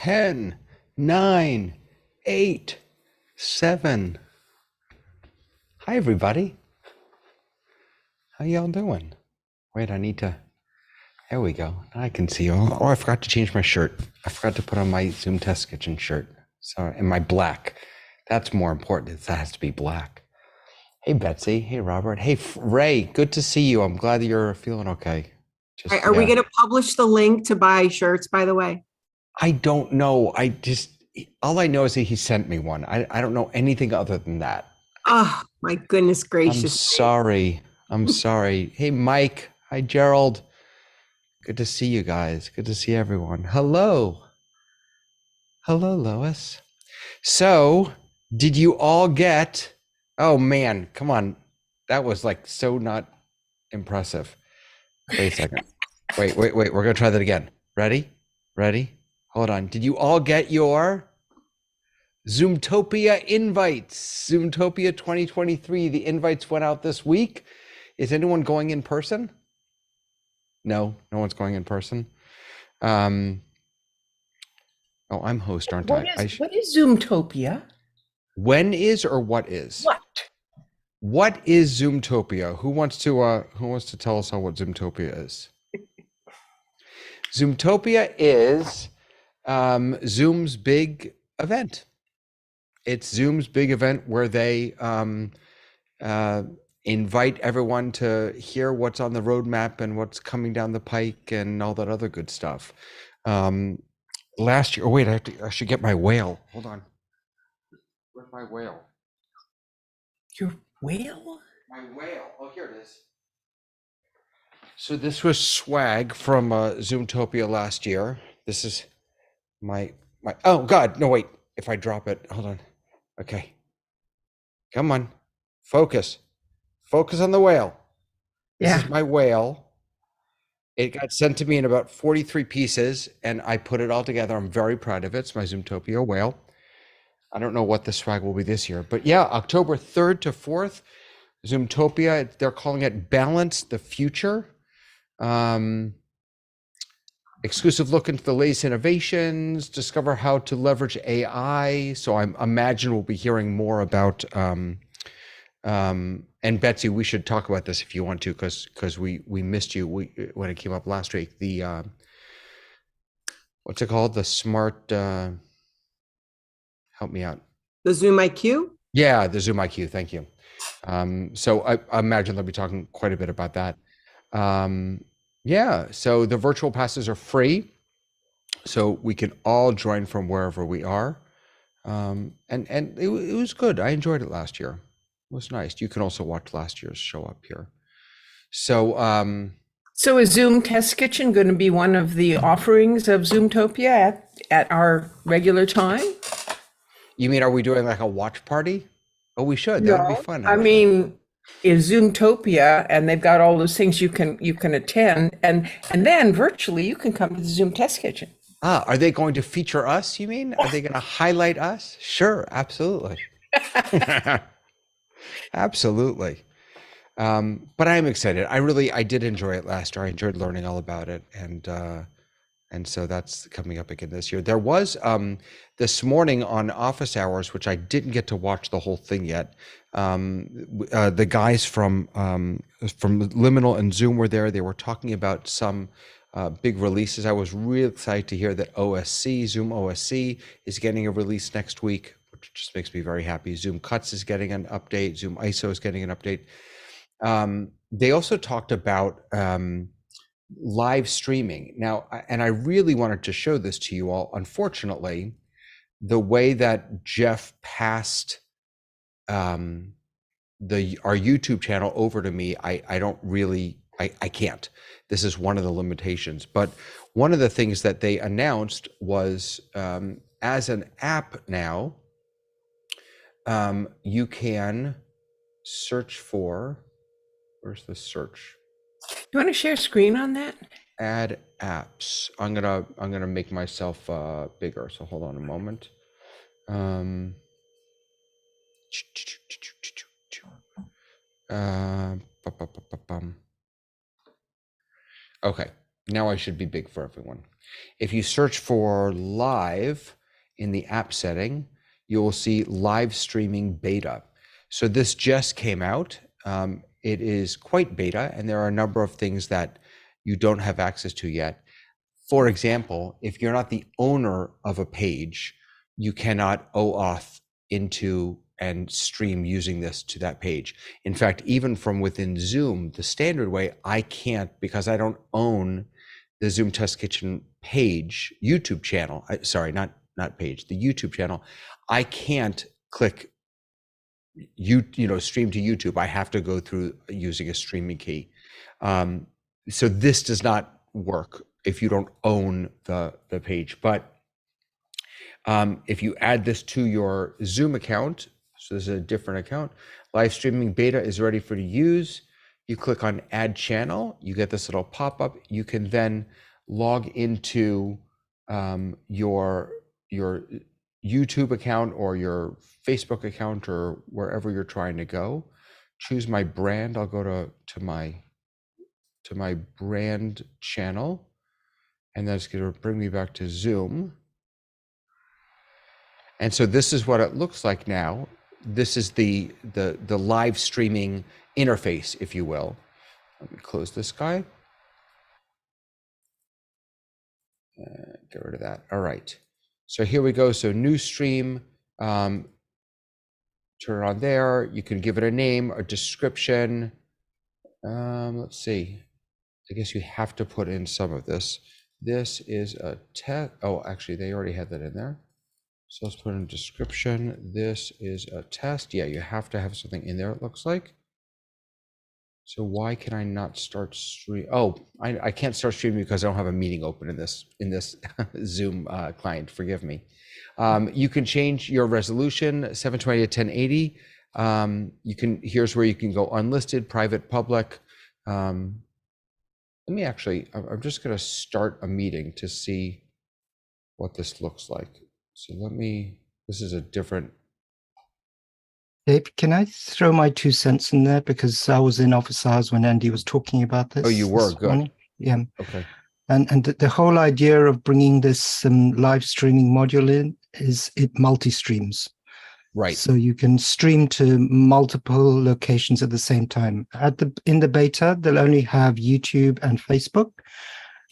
10, 9, 8, 7. Hi, everybody. How y'all doing? Wait, I need to, there we go. Now I can see you all. Oh, I forgot to change my shirt. I forgot to put on my Zoom Test Kitchen shirt. Sorry, and my black. That's more important. It has to be black. Hey, Betsy. Hey, Robert. Hey, Ray. Good to see you. I'm glad that you're feeling okay. Are we going to publish the link to buy shirts, by the way? I don't know. All I know is that he sent me one. I don't know anything other than that. Oh, my goodness gracious. I'm sorry. I'm sorry. Hey, Mike. Hi, Gerald. Good to see you guys. Good to see everyone. Hello. Hello, Lois. So, did you all get, oh man, come on. That was like so not impressive. Wait a second. Wait. We're going to try that again. Ready? Hold on. Did you all get your Zoomtopia invites? Zoomtopia 2023. The invites went out this week. Is anyone going in person? No one's going in person. Oh, I'm host, aren't I? What is Zoomtopia? When is or what is? What is Zoomtopia? Who wants to tell us what Zoomtopia is? Zoomtopia is Zoom's big event. It's Zoom's big event where they invite everyone to hear what's on the roadmap and what's coming down the pike and all that other good stuff. Last year, oh wait, I should get my whale. Hold on. Where's my whale? Your whale? My whale. Oh, here it is. So this was swag from Zoomtopia last year. This is my, oh God, no, wait. If I drop it, hold on. Okay. Come on. Focus on the whale. This is my whale. It got sent to me in about 43 pieces and I put it all together. I'm very proud of it. It's my Zoomtopia whale. I don't know what the swag will be this year, but yeah, October 3rd to 4th, Zoomtopia, they're calling it Balance the Future. Exclusive look into the latest innovations, discover how to leverage AI. So I imagine we'll be hearing more about, and Betsy, we should talk about this if you want to, because we missed you when it came up last week. The, what's it called? The smart, help me out. The Zoom IQ? Yeah, the Zoom IQ. Thank you. So I imagine they'll be talking quite a bit about that. Yeah, so the virtual passes are free, so we can all join from wherever we are. And it was good. I enjoyed it last year. It was nice. You can also watch last year's show up here. So, So is Zoom Test Kitchen going to be one of the offerings of Zoomtopia at our regular time? You mean, are we doing like a watch party? Oh, we should. That would be fun. I mean, is Zoomtopia, and they've got all those things you can attend, and then virtually you can come to the Zoom Test Kitchen. Are they going to feature us, you mean? Are they going to highlight us? Sure, absolutely. Absolutely. But I am excited. I did enjoy it last year. I enjoyed learning all about it. And so that's coming up again this year. There was this morning on office hours, which I didn't get to watch the whole thing yet. The guys from Liminal and Zoom were there. They were talking about some big releases. I was really excited to hear that ZoomOSC is getting a release next week, which just makes me very happy. Zoom Cuts is getting an update. ZoomISO is getting an update. They also talked about live streaming. Now, and I really wanted to show this to you all. Unfortunately, the way that Jeff passed our YouTube channel over to me, I don't really, I can't. This is one of the limitations. But one of the things that they announced was as an app now, you can search for, where's the search? You want to share screen on that? Add apps. I'm gonna make myself bigger. So hold on a moment. Okay. Now I should be big for everyone. If you search for live in the app setting, you will see live streaming beta. So this just came out. It is quite beta, and there are a number of things that you don't have access to yet. For example, if you're not the owner of a page, you cannot OAuth into and stream using this to that page. In fact, even from within Zoom, the standard way, I can't, because I don't own the Zoom Test Kitchen page, YouTube channel. Sorry, not page, the YouTube channel. I can't click stream to YouTube. I have to go through using a streaming key. So this does not work if you don't own the page. But if you add this to your Zoom account, so this is a different account, live streaming beta is ready for you to use. You click on add channel, you get this little pop-up. You can then log into your YouTube account or your Facebook account or wherever you're trying to go. Choose my brand. I'll go to my brand channel, and that's going to bring me back to Zoom. And so this is what it looks like now. This is the live streaming interface, if you will. Let me close this guy. Get rid of that. All right. So here we go. So new stream, turn it on there. You can give it a name, a description. Let's see. I guess you have to put in some of this. This is a test. Oh, actually, they already had that in there. So let's put in a description. This is a test. Yeah, you have to have something in there, it looks like. So why can I not start stream? Oh, I can't start streaming because I don't have a meeting open in this Zoom client. Forgive me. You can change your resolution 720 to 1080. Here's where you can go unlisted, private, public. Let me actually, I'm just going to start a meeting to see what this looks like. So this is a different. Dave, can I throw my 2 cents in there? Because I was in office hours when Andy was talking about this. Oh, you were? this Good. morning. Yeah. Okay. And the whole idea of bringing this live streaming module in is it multi-streams. Right. So you can stream to multiple locations at the same time. In the beta, they'll only have YouTube and Facebook,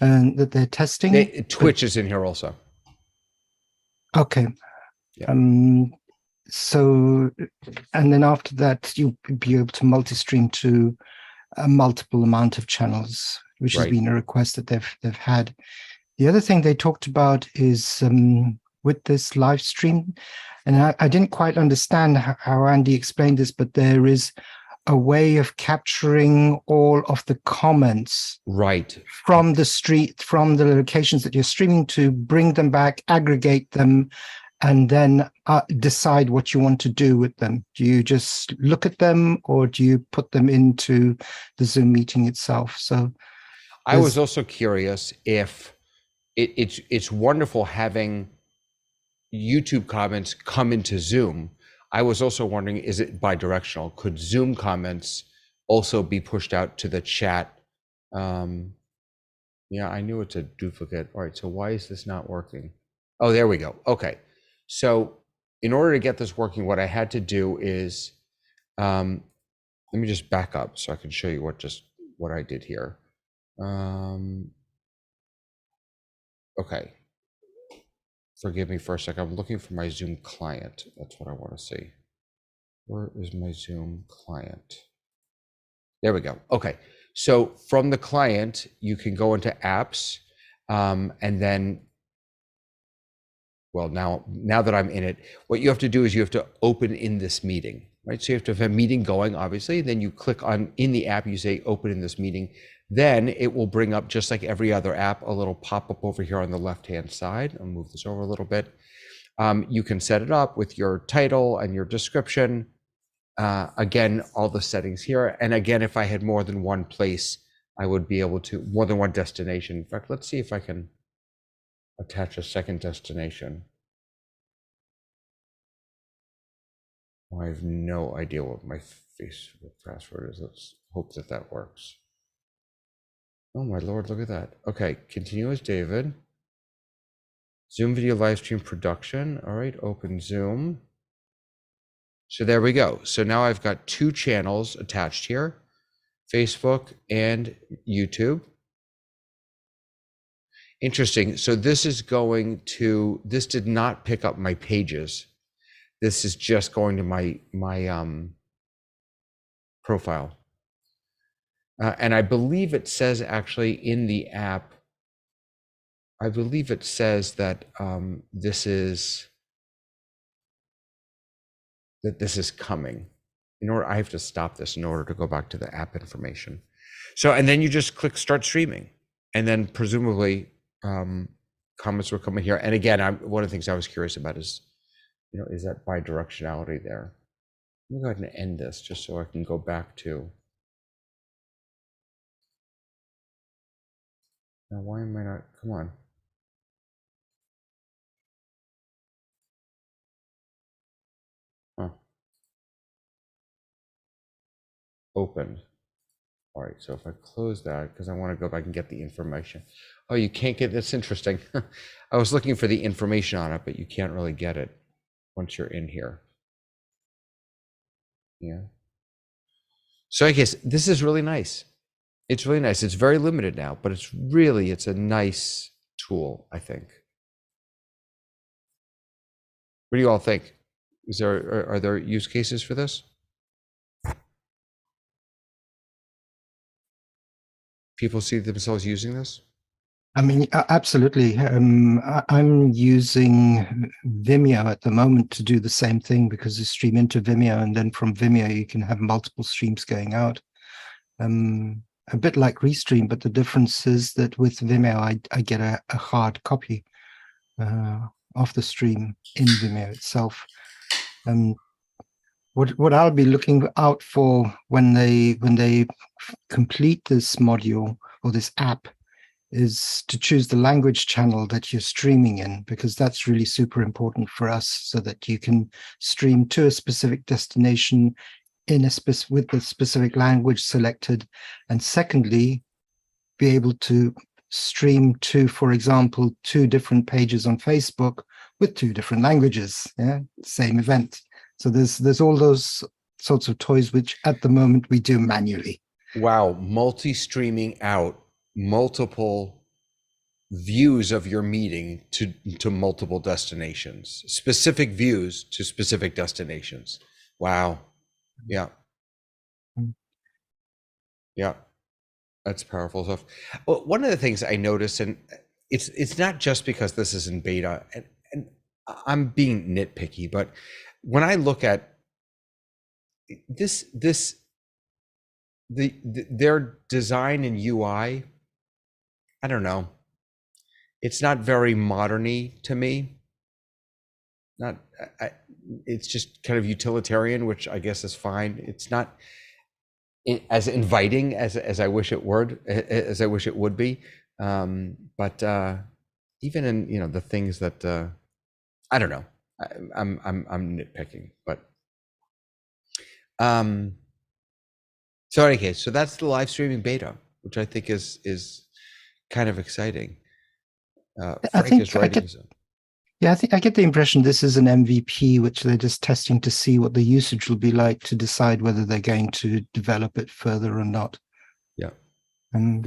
and that they're testing. Twitch is in here also. Okay. Yeah. So, and then after that, you'll be able to multi-stream to a multiple amount of channels, which has been a request that they've had. The other thing they talked about is with this live stream, and I didn't quite understand how Andy explained this, but there is a way of capturing all of the comments from the locations that you're streaming to, bring them back, aggregate them, and then decide what you want to do with them. Do you just look at them, or do you put them into the Zoom meeting itself? So I was also curious if it's wonderful having YouTube comments come into Zoom. I was also wondering, is it bi-directional? Could Zoom comments also be pushed out to the chat? Yeah, I knew it's a duplicate. All right, so why is this not working? Oh, there we go. Okay. So in order to get this working, what I had to do is, let me just back up so I can show you what I did here. Okay. Forgive me for a second. I'm looking for my Zoom client. That's what I want to see. Where is my Zoom client? There we go. Okay. So from the client, you can go into apps, and then, well, now that I'm in it, what you have to do is you have to open in this meeting, right? So you have to have a meeting going, obviously. Then you click on in the app, you say open in this meeting. Then it will bring up, just like every other app, a little pop-up over here on the left-hand side. I'll move this over a little bit. You can set it up with your title and your description. Again, all the settings here. And again, if I had more than one place, I would be able to, more than one destination. In fact, let's see if I can attach a second destination. I have no idea what my Facebook password is. Let's hope that works. Oh my Lord, look at that. Okay, continue as David. Zoom video live stream production. All right, open Zoom. So there we go. So now I've got 2 channels attached here, Facebook and YouTube. Interesting. So this is going to, this did not pick up my pages. This is just going to my profile. And I believe it says actually in the app, I believe it says that this is coming. In order, I have to stop this in order to go back to the app information. So, and then you just click start streaming, and then presumably comments will come in here. And again, one of the things I was curious about is, is that bidirectionality there. Let me go ahead and end this just so I can go back to. Now, why am I not? Come on. Huh. Open. All right, so if I close that, because I want to go back and get the information. Oh, you can't get, that's interesting. I was looking for the information on it, but you can't really get it once you're in here. Yeah. So I guess this is really nice. It's really nice. It's very limited now, but it's a nice tool, I think. What do you all think? Are there use cases for this? People see themselves using this? I mean, absolutely. I'm using Vimeo at the moment to do the same thing, because you stream into Vimeo, and then from Vimeo you can have multiple streams going out. A bit like Restream, but the difference is that with Vimeo I get a hard copy of the stream in Vimeo itself. What I'll be looking out for when they complete this module or this app is to choose the language channel that you're streaming in, because that's really super important for us, so that you can stream to a specific destination in with the specific language selected, and secondly, be able to stream to, for example, 2 different pages on Facebook with 2 different languages. Yeah, same event. So there's all those sorts of toys which at the moment we do manually. Wow, multi-streaming out multiple views of your meeting to multiple destinations, specific views to specific destinations. Wow. Yeah. Yeah. That's powerful stuff. Well, one of the things I noticed, and it's not just because this is in beta, and I'm being nitpicky, but when I look at their design and UI, I don't know. It's not very modern-y to me. It's just kind of utilitarian, which I guess is fine. It's not as inviting as I wish it would, be. But even in the things that I don't know. I'm nitpicking, but so in any case, so that's the live streaming beta, which I think is kind of exciting. Frank is writing. I think I get the impression this is an MVP, which they're just testing to see what the usage will be like to decide whether they're going to develop it further or not. Yeah. And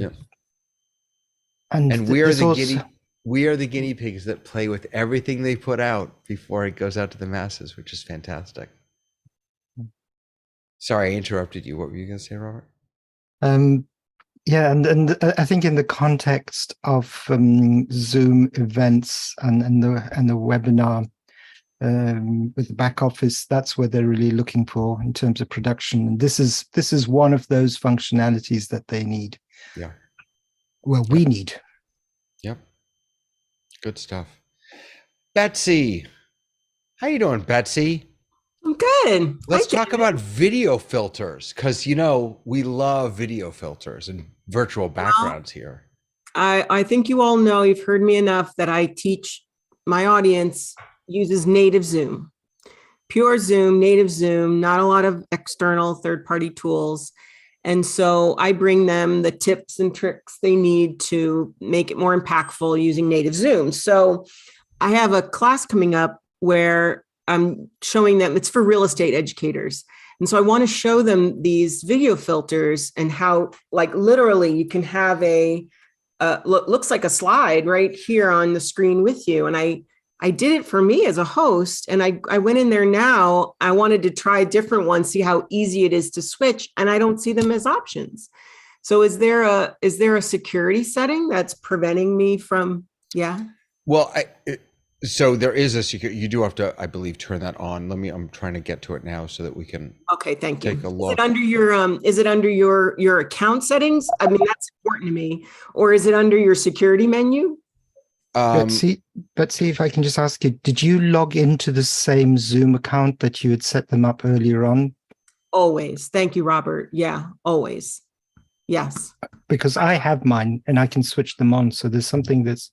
we are the guinea pigs that play with everything they put out before it goes out to the masses, which is fantastic. Sorry, I interrupted you. What were you going to say, Robert? Yeah, and I think in the context of Zoom events and the webinar with the back office, that's where they're really looking for in terms of production. And this is one of those functionalities that they need. Yeah. Well, we need. Yep. Good stuff. Betsy, how you doing, Betsy? I'm good. Let's talk about video filters, because we love video filters and virtual backgrounds here. I think you all know, you've heard me enough, that I teach my audience uses native Zoom, pure Zoom, native Zoom, not a lot of external third-party tools. And so I bring them the tips and tricks they need to make it more impactful using native Zoom. So I have a class coming up where I'm showing them, it's for real estate educators. And so I want to show them these video filters and how, like, literally you can have looks like a slide right here on the screen with you. And I did it for me as a host, and I went in there now. I wanted to try a different one, see how easy it is to switch, and I don't see them as options. So is there a security setting that's preventing me from, yeah? Well, so there is a security, you do have to, I believe, turn that on. I'm trying to get to it now so that we can Okay, thank you. take a look. Is it under your account settings? I mean, that's important to me. Or is it under your security menu? But see if I can just ask you, did you log into the same Zoom account that you had set them up earlier on? Always. Thank you, Robert. Yeah, always. Yes. Because I have mine and I can switch them on. So there's something that's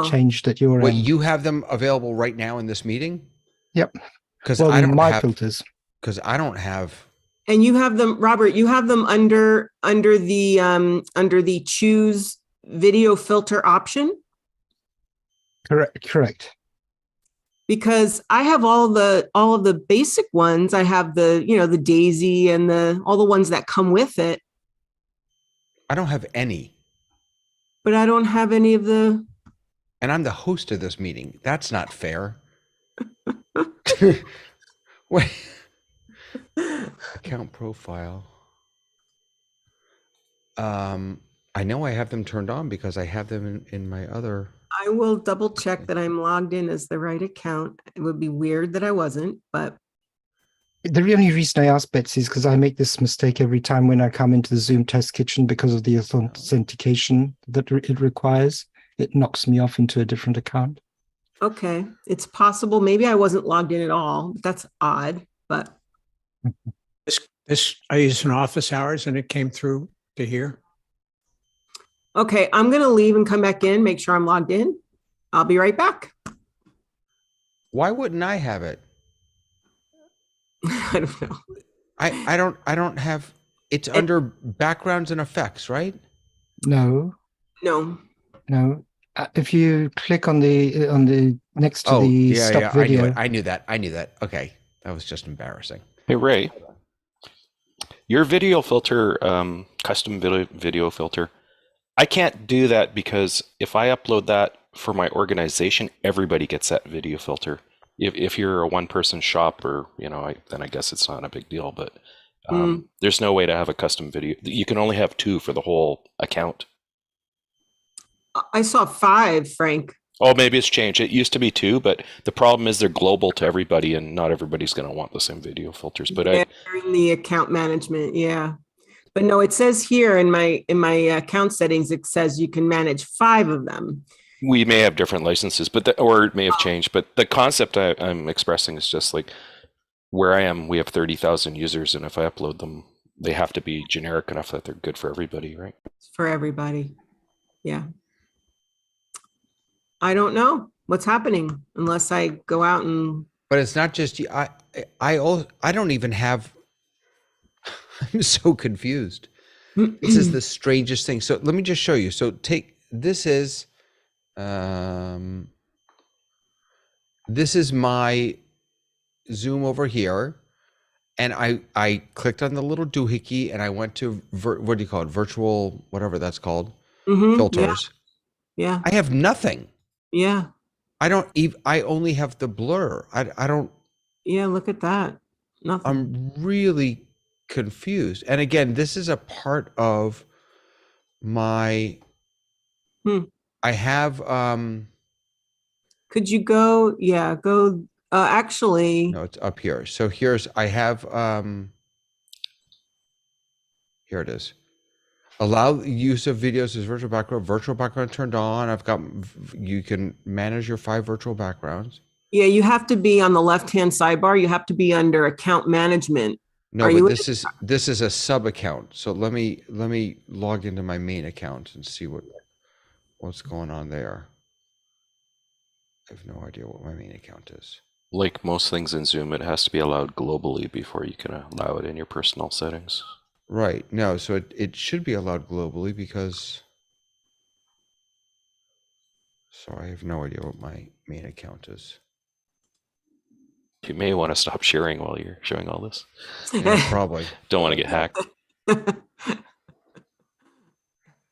changed at your Wait, end. you have them available right now in this meeting? Yep. Because well, I don't my have filters. Because I don't have. And you have them, Robert, you have them under the choose video filter option? Correct. Because I have all of the basic ones. I have the Daisy and all the ones that come with it. I don't have any. But I don't have any of the. And I'm the host of this meeting. That's not fair. Wait. Account profile. I know I have them turned on because I have them in my other. I will double check that I'm logged in as the right account. It would be weird that I wasn't, but. The only reason I ask, Betsy, is because I make this mistake every time when I come into the Zoom test kitchen because of the authentication that it requires. It knocks me off into a different account. Okay, it's possible. Maybe I wasn't logged in at all. That's odd, but. This I used in office hours and it came through to here. Okay, I'm going to leave and come back in, make sure I'm logged in. I'll be right back. Why wouldn't I have it? I don't know. I don't have, it's under backgrounds and effects, right? No. If you click on the next to the stop video. I knew that. Okay. That was just embarrassing. Hey, Ray, your video filter, custom video filter, I can't do that because if I upload that for my organization, everybody gets that video filter. If you're a one-person shop or, then I guess it's not a big deal, but there's no way to have a custom video. You can only have 2 for the whole account. I saw 5, Frank. Oh, maybe it's changed. It used to be 2, but the problem is they're global to everybody and not everybody's going to want the same video filters. But they're in the account management, yeah. But no, it says here in my account settings, it says you can manage 5 of them. We may have different licenses, or it may have changed. But the concept I'm expressing is just like where I am, we have 30,000 users, and if I upload them, they have to be generic enough that they're good for everybody, right? For everybody, yeah. I don't know what's happening unless I go out and. But it's not just you. I don't even have. I'm so confused. This is the strangest thing. So let me just show you. So this is my Zoom over here, and I clicked on the little doohickey and I went to what do you call it? Virtual, whatever that's called, filters. Yeah. I have nothing. Yeah. I only have the blur. I don't. Yeah. Look at that. Nothing. I'm really confused. And again, this is a part of my. I have. Could you go? Yeah. Go. Actually. No, it's up here. So I have. Here it is. Allow use of videos as virtual background turned on. You can manage your 5 virtual backgrounds. Yeah, you have to be on the left-hand sidebar. You have to be under account management. No, but this is a sub account. So let me log into my main account and see what's going on there. I have no idea what my main account is. Like most things in Zoom, it has to be allowed globally before you can allow it in your personal settings. Right. No, so it should be allowed globally because, so I have no idea what my main account is. You may want to stop sharing while you're showing all this. Yeah, probably. Don't want to get hacked.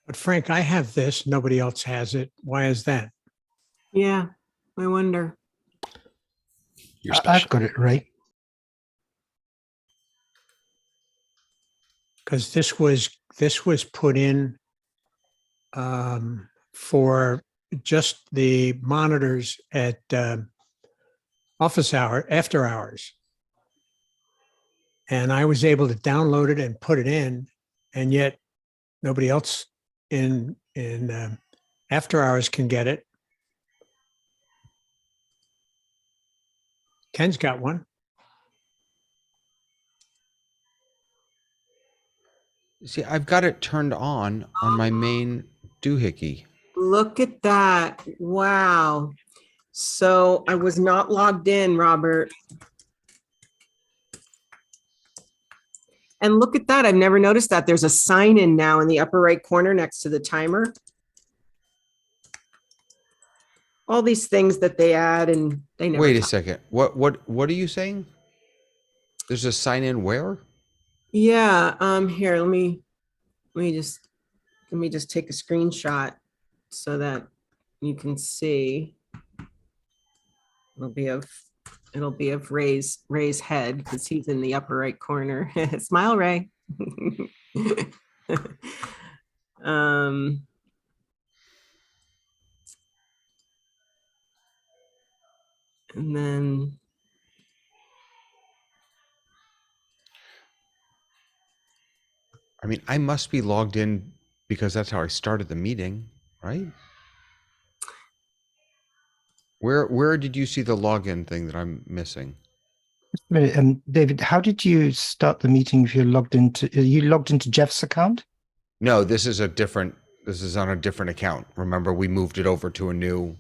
But Frank, I have this. Nobody else has it. Why is that? Yeah, I wonder. You're I've special. got it right. Because this was put in for just the monitors at after hours. And I was able to download it and put it in, and yet nobody else in after hours can get it. Ken's got one. See, I've got it turned on my main doohickey. Look at that. Wow. So I was not logged in, Robert. And look at that. I've never noticed that. There's a sign in now in the upper right corner next to the timer. All these things that they add and they never. Wait a second. What are you saying? There's a sign in where? Yeah. Here, let me just take a screenshot so that you can see. It'll be of Ray's head because he's in the upper right corner. Smile, Ray. And then I mean, I must be logged in because that's how I started the meeting, right? Where did you see the login thing that I'm missing? David, how did you start the meeting if you logged into Jeff's account? No, this is on a different account. Remember, we moved it over to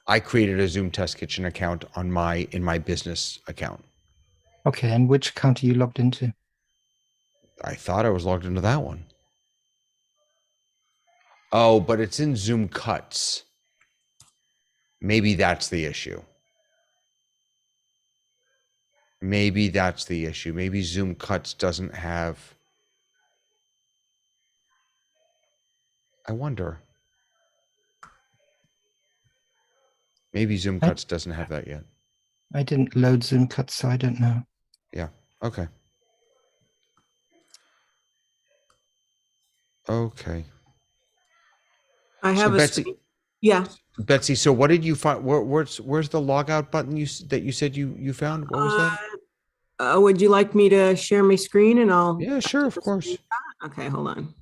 I created a Zoom Test Kitchen account in my business account. Okay, and which account are you logged into? I thought I was logged into that one. Oh, but it's in Zoom Cuts. Maybe that's the issue. Maybe Zoom Cuts doesn't have. I wonder. Maybe Zoom Cuts doesn't have that yet. I didn't load Zoom Cuts, so I don't know. Yeah. Okay. Okay. I have So Betsy, yeah. Betsy, so what did you find? Where's the logout button that you said you found? What was that? Would you like me to share my screen and I'll? Yeah, sure, of course. Okay, hold on.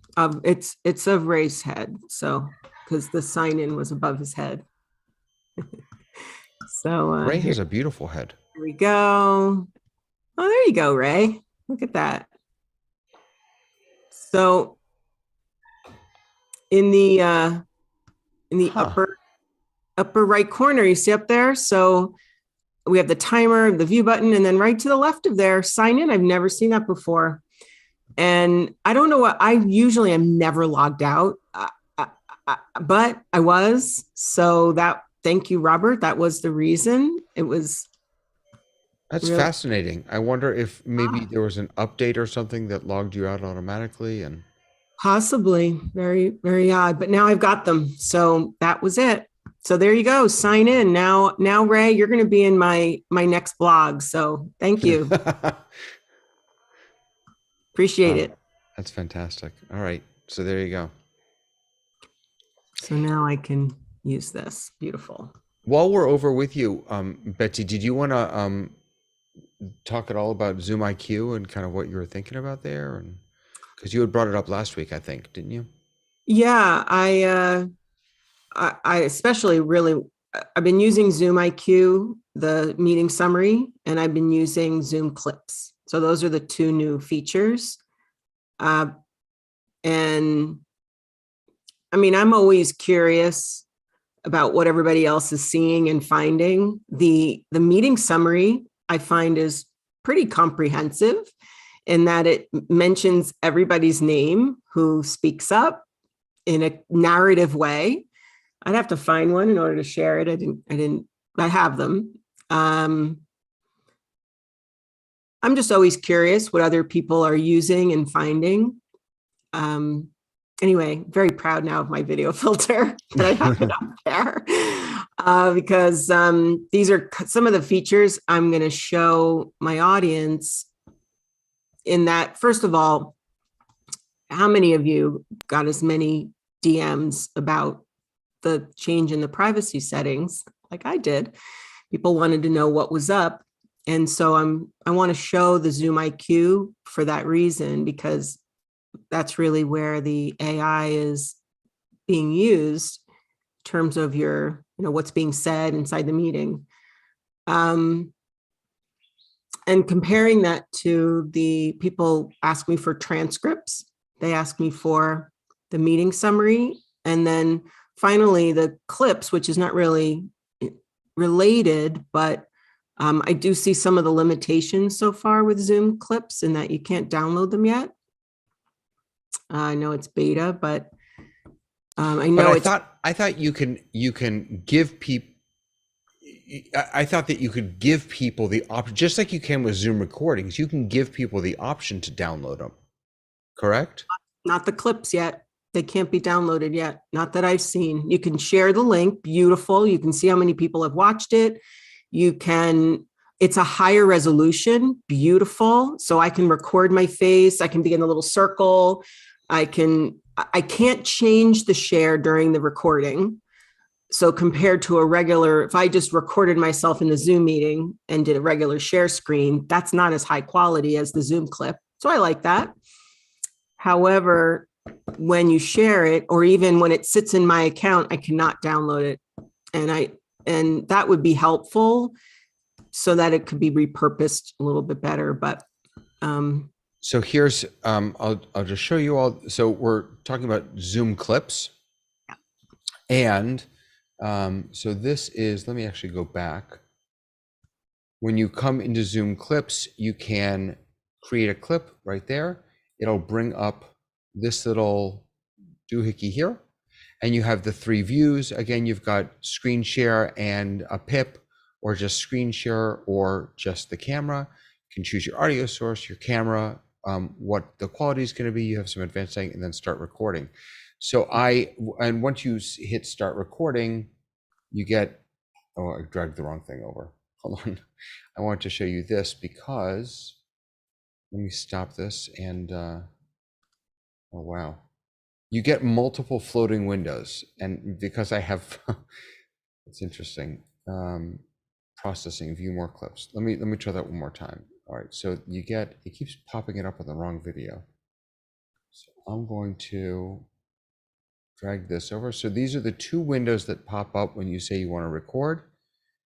It's of Ray's head, so because the sign in was above his head. So Ray has a beautiful head. Here we go. Oh, there you go, Ray. Look at that. So in the upper right corner, you see up there. So we have the timer, the view button, and then right to the left of there, sign in. I've never seen that before. And I don't know what I usually am never logged out, but I was. So thank you, Robert. That was the reason. That's really fascinating. I wonder if maybe there was an update or something that logged you out automatically, and possibly very, very odd. But now I've got them. So that was it. So there you go. Sign in now. Now, Ray, you're going to be in my next blog. So thank you. Appreciate it. That's fantastic. All right. So there you go. So now I can use this. Beautiful. While we're over with you, Betsy, did you want to talk at all about Zoom IQ and kind of what you were thinking about there? And because you had brought it up last week, I think, didn't you? Yeah, I especially I've been using Zoom IQ, the meeting summary, and I've been using Zoom Clips. So those are the two new features. And I mean, I'm always curious about what everybody else is seeing and finding. The meeting summary I find is pretty comprehensive. in that it mentions everybody's name who speaks up in a narrative way. I'd have to find one in order to share it. I have them. I'm just always curious what other people are using and finding. Anyway, very proud now of my video filter that I have it up there, because these are some of the features I'm going to show my audience. In that, first of all, how many of you got as many DMs about the change in the privacy settings like I did? People wanted to know what was up. And so I want to show the Zoom IQ for that reason, because that's really where the AI is being used in terms of your, what's being said inside the meeting. And comparing that to the people ask me for transcripts, they ask me for the meeting summary, and then finally the clips, which is not really related, but I do see some of the limitations so far with Zoom clips in that you can't download them yet. I know it's beta, but I know I thought you can give people. I thought that you could give people the option, just like you can with Zoom recordings. You can give people the option to download them. Correct? Not the clips yet. They can't be downloaded yet. Not that I've seen. You can share the link. Beautiful. You can see how many people have watched it. It's a higher resolution. Beautiful. So I can record my face. I can be in a little circle. I can't change the share during the recording. So compared to if I just recorded myself in the Zoom meeting and did a regular share screen, that's not as high quality as the Zoom clip. So I like that. However, when you share it, or even when it sits in my account, I cannot download it. And that would be helpful so that it could be repurposed a little bit better. But so here's, I'll just show you all. So we're talking about Zoom clips. And so this is, let me actually go back. When you come into Zoom clips, you can create a clip right there. It'll bring up this little doohickey here. And you have the 3 views. Again, you've got screen share and a pip, or just screen share, or just the camera. You can choose your audio source, your camera, what the quality is going to be. You have some advanced setting, and then start recording. So and once you hit start recording, you get, oh, I dragged the wrong thing over. Hold on. I want to show you this because, let me stop this and, oh, wow. You get multiple floating windows. And because I have, it's interesting, processing, view more clips. Let me try that one more time. All right, so it keeps popping it up on the wrong video. So I'm going to drag this over. So these are the 2 windows that pop up when you say you want to record.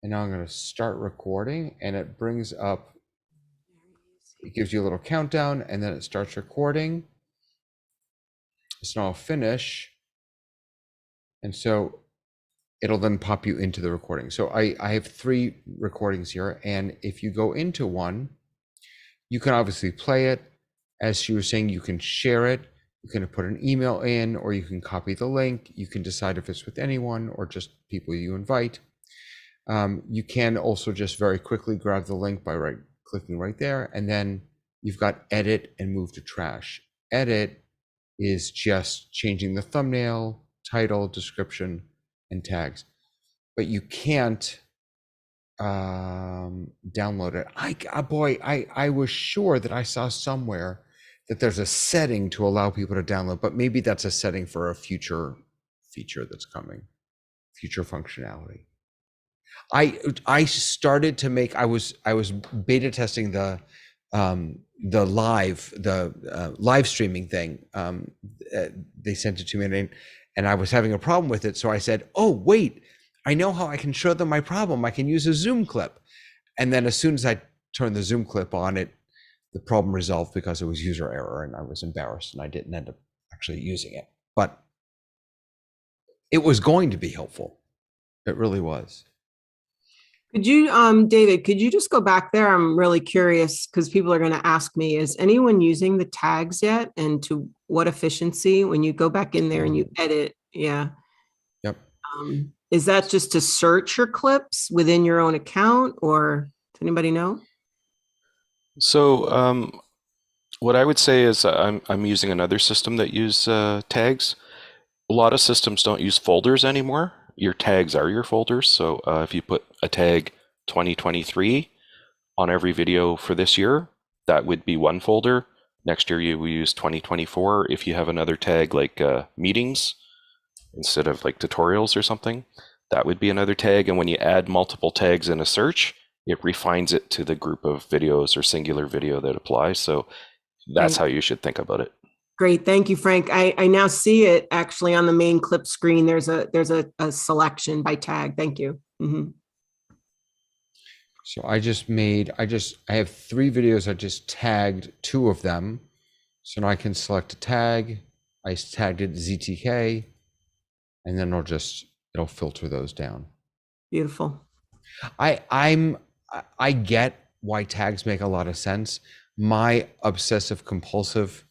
And now I'm going to start recording, and it brings up, it gives you a little countdown, and then it starts recording. So now I'll finish. And so it'll then pop you into the recording. So I have 3 recordings here. And if you go into one, you can obviously play it. As she was saying, you can share it. You can put an email in, or you can copy the link. You can decide if it's with anyone or just people you invite. You can also just very quickly grab the link by clicking right there. And then you've got edit and move to trash. Edit is just changing the thumbnail, title, description, and tags. But you can't download it. I was sure that I saw somewhere that there's a setting to allow people to download, but maybe that's a setting for a future feature that's coming, future functionality. I started to make, I was beta testing the live streaming thing. They sent it to me, and I was having a problem with it. So I said, oh, wait, I know how I can show them my problem. I can use a Zoom clip. And then as soon as I turned the Zoom clip on, the problem resolved because it was user error, and I was embarrassed, and I didn't end up actually using it. But it was going to be helpful. It really was. Could you, David, could you just go back there? I'm really curious because people are going to ask me, is anyone using the tags yet? And to what efficiency when you go back in there and you edit? Yeah. Yep. Is that just to search your clips within your own account, or does anybody know? So what I would say is I'm using another system that use tags. A lot of systems don't use folders anymore. Your tags are your folders. So if you put a tag 2023 on every video for this year, that would be one folder. Next year you will use 2024. If you have another tag like meetings instead of like tutorials or something, that would be another tag. And when you add multiple tags in a search, it refines it to the group of videos or singular video that applies. So that's how you should think about it. Great, thank you, Frank. I now see it actually on the main clip screen. There's a selection by tag. Thank you. Mm-hmm. So I have 3 videos. I just tagged 2 of them. So now I can select a tag. I tagged it ZTK, and then it'll filter those down. Beautiful. I get why tags make a lot of sense. My obsessive compulsive,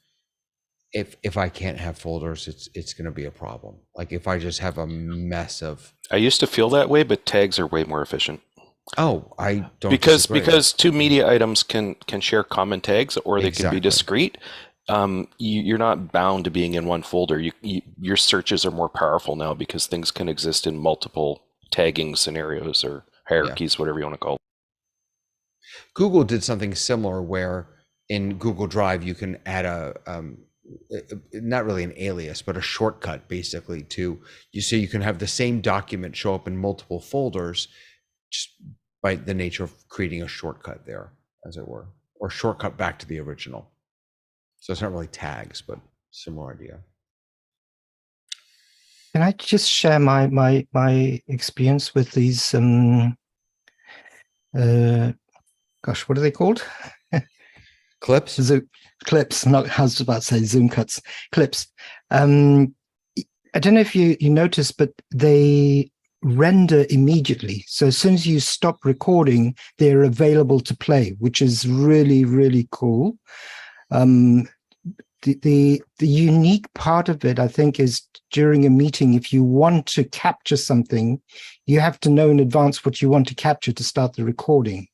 if I can't have folders, it's going to be a problem. Like if I just have a mess of. I used to feel that way, but tags are way more efficient. Oh, I don't because 2 media items can share common tags, or they can be discrete. You're not bound to being in one folder. Your searches are more powerful now because things can exist in multiple tagging scenarios or hierarchies, whatever you want to call it. Google did something similar where in Google Drive you can add not really an alias, but a shortcut basically so you can have the same document show up in multiple folders just by the nature of creating a shortcut there, as it were, or shortcut back to the original. So it's not really tags, but similar idea. Can I just share my experience with these gosh, what are they called? Clips? Clips, not, I was about to say Zoom cuts. Clips. I don't know if you noticed, but they render immediately. So as soon as you stop recording, they're available to play, which is really, really cool. The unique part of it, I think, is during a meeting, if you want to capture something, you have to know in advance what you want to capture to start the recording.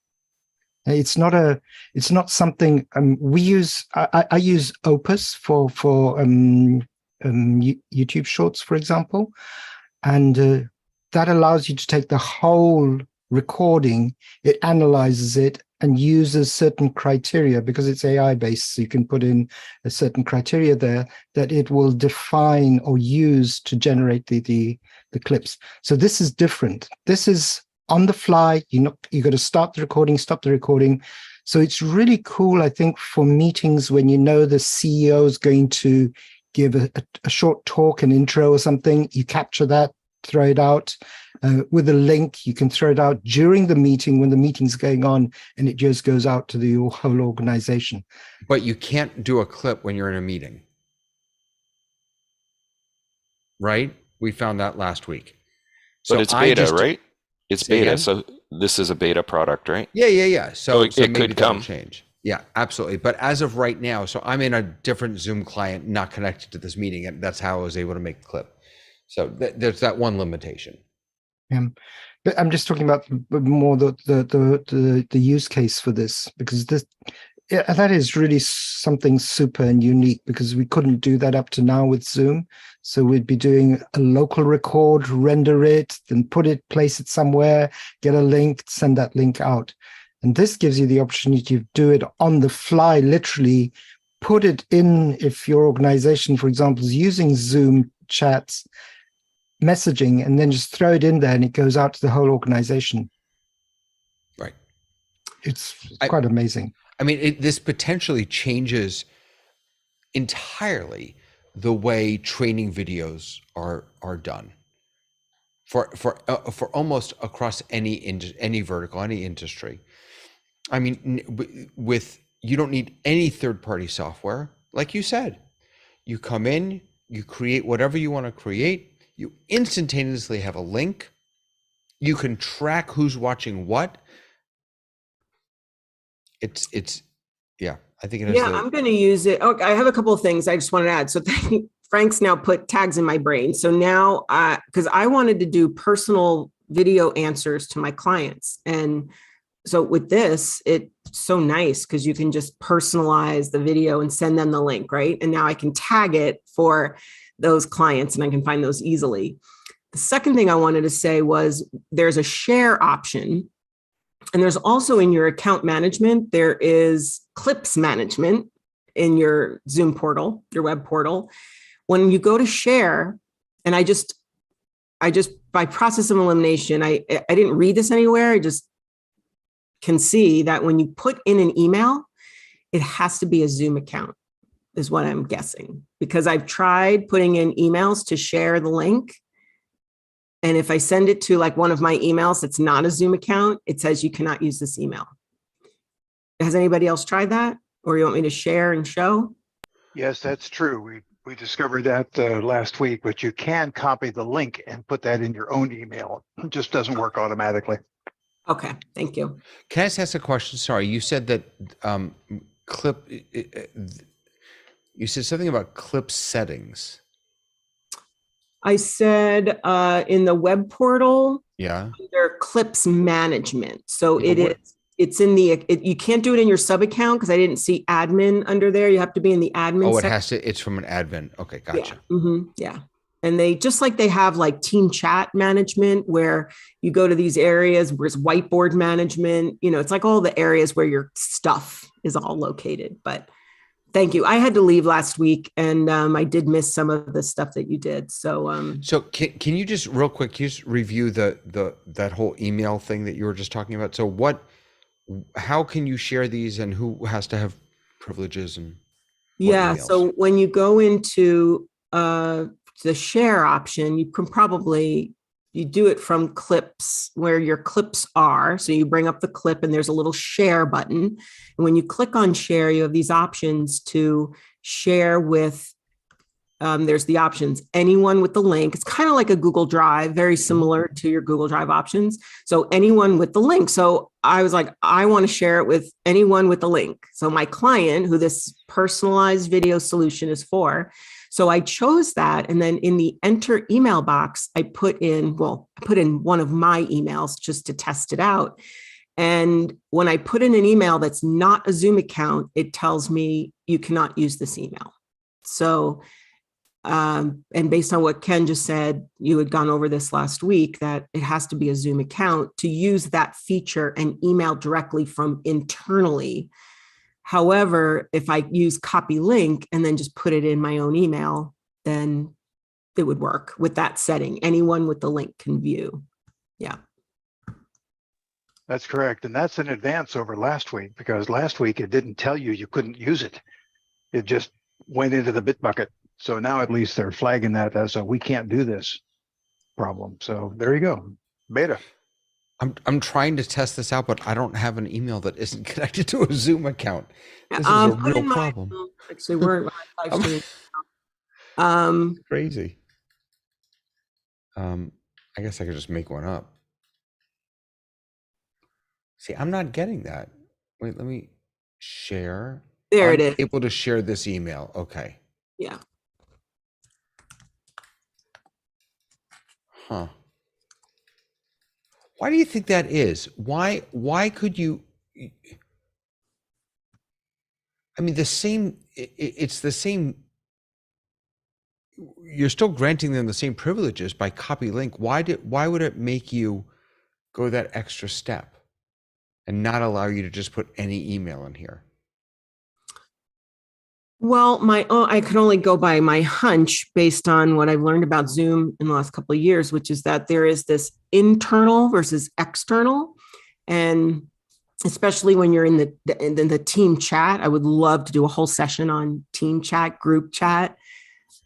It's not something we use. I use Opus for YouTube Shorts, for example, and that allows you to take the whole recording, it analyzes it and uses certain criteria because it's AI based. So you can put in a certain criteria there that it will define or use to generate the clips. So this is different. This is on the fly. You got to start the recording, stop the recording. So it's really cool, I think, for meetings when you know the CEO is going to give a short talk, an intro or something. You capture that, throw it out with a link. You can throw it out during the meeting when the meeting's going on, and it just goes out to the whole organization. But you can't do a clip when you're in a meeting, right? We found that last week. But it's beta, right? It's beta, again? So this is a beta product, right? Yeah. So it could come. Change. Yeah, absolutely. But as of right now, so I'm in a different Zoom client, not connected to this meeting, and that's how I was able to make the clip. So there's that one limitation. But I'm just talking about more the use case for this, because that is really something super and unique, because we couldn't do that up to now with Zoom. So we'd be doing a local record, render it, then place it somewhere, get a link, send that link out. And this gives you the opportunity to do it on the fly, literally put it in, if your organization, for example, is using Zoom chats, messaging, and then just throw it in there and it goes out to the whole organization. Right. It's quite amazing. I mean, this potentially changes entirely the way training videos are done for almost across any vertical, any industry. I mean, you don't need any third-party software. Like you said, you come in, you create whatever you want to create, you instantaneously have a link, you can track who's watching what. It's yeah, I think it is. Yeah, I'm going to use it. Oh, I have a couple of things I just wanted to add. So Frank's now put tags in my brain. So now, because I wanted to do personal video answers to my clients. And so with this, it's so nice because you can just personalize the video and send them the link, right? And now I can tag it for those clients and I can find those easily. The second thing I wanted to say was there's a share option. And there's also in your account management, there is clips management in your Zoom portal, your web portal. When you go to share, and I just by process of elimination, I didn't read this anywhere. I just can see that when you put in an email, it has to be a Zoom account, is what I'm guessing, because I've tried putting in emails to share the link. And if I send it to like one of my emails that's not a Zoom account, it says you cannot use this email. Has anybody else tried that? Or you want me to share and show? Yes, that's true. We discovered that last week, but you can copy the link and put that in your own email. It just doesn't work automatically. Okay, thank you. Can I just ask a question? Sorry, you said that clip. You said something about clip settings. I said in the web portal, Yeah. under clips management. So Yeah, it's in the, you can't do it in your sub account because I didn't see admin under there. You have to be in the admin. Oh, it section. has to, it's from an admin. Okay, gotcha. Yeah. Yeah. And they, just like they have like team chat management, where you go to these areas where it's whiteboard management, it's like all the areas where your stuff is all located. But thank you. I had to leave last week and I did miss some of the stuff that you did. So, So can you just real quick, can you just review that whole email thing that you were just talking about? So how can you share these and who has to have privileges and what yeah. emails? So when you go into the share option, you can you do it from clips where your clips are. So you bring up the clip and there's a little share button. And when you click on share, you have these options to share with, there's the options, anyone with the link. It's kind of like a Google Drive, very similar to your Google Drive options. So anyone with the link. So I was like, I want to share it with anyone with the link. So my client, who this personalized video solution is for, so I chose that. And then in the enter email box, I put in one of my emails just to test it out. And when I put in an email that's not a Zoom account, it tells me you cannot use this email. So, and based on what Ken just said, you had gone over this last week, that it has to be a Zoom account to use that feature and email directly from internally. However, if I use copy link and then just put it in my own email, then it would work with that setting. Anyone with the link can view. Yeah. That's correct. And that's an advance over last week, because last week it didn't tell you couldn't use it. It just went into the bit bucket. So now at least they're flagging that as a we can't do this problem. So there you go. Beta. I'm trying to test this out, but I don't have an email that isn't connected to a Zoom account. This is a real problem. Actually, we're live streaming. Crazy. I guess I could just make one up. See, I'm not getting that. Wait, let me share. There I'm it is. able to share this email. Okay. Yeah. Huh. Why do you think that is? Why could you? I mean, it's the same. You're still granting them the same privileges by copy link. Why would it make you go that extra step and not allow you to just put any email in here? Well, I can only go by my hunch based on what I've learned about Zoom in the last couple of years, which is that there is this internal versus external. And especially when you're in the team chat, I would love to do a whole session on team chat, group chat,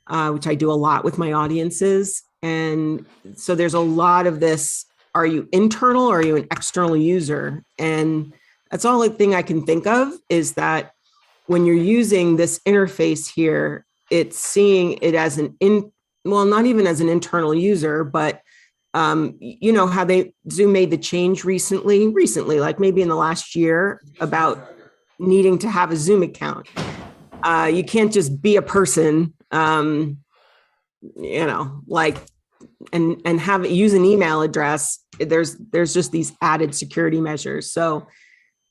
which I do a lot with my audiences. And so there's a lot of this, are you internal or are you an external user? And that's the only thing I can think of is that when you're using this interface here, it's seeing it as not even as an internal user, but you know how Zoom made the change recently, like maybe in the last year, about needing to have a Zoom account. You can't just be a person, you know, like, and use an email address. There's just these added security measures. So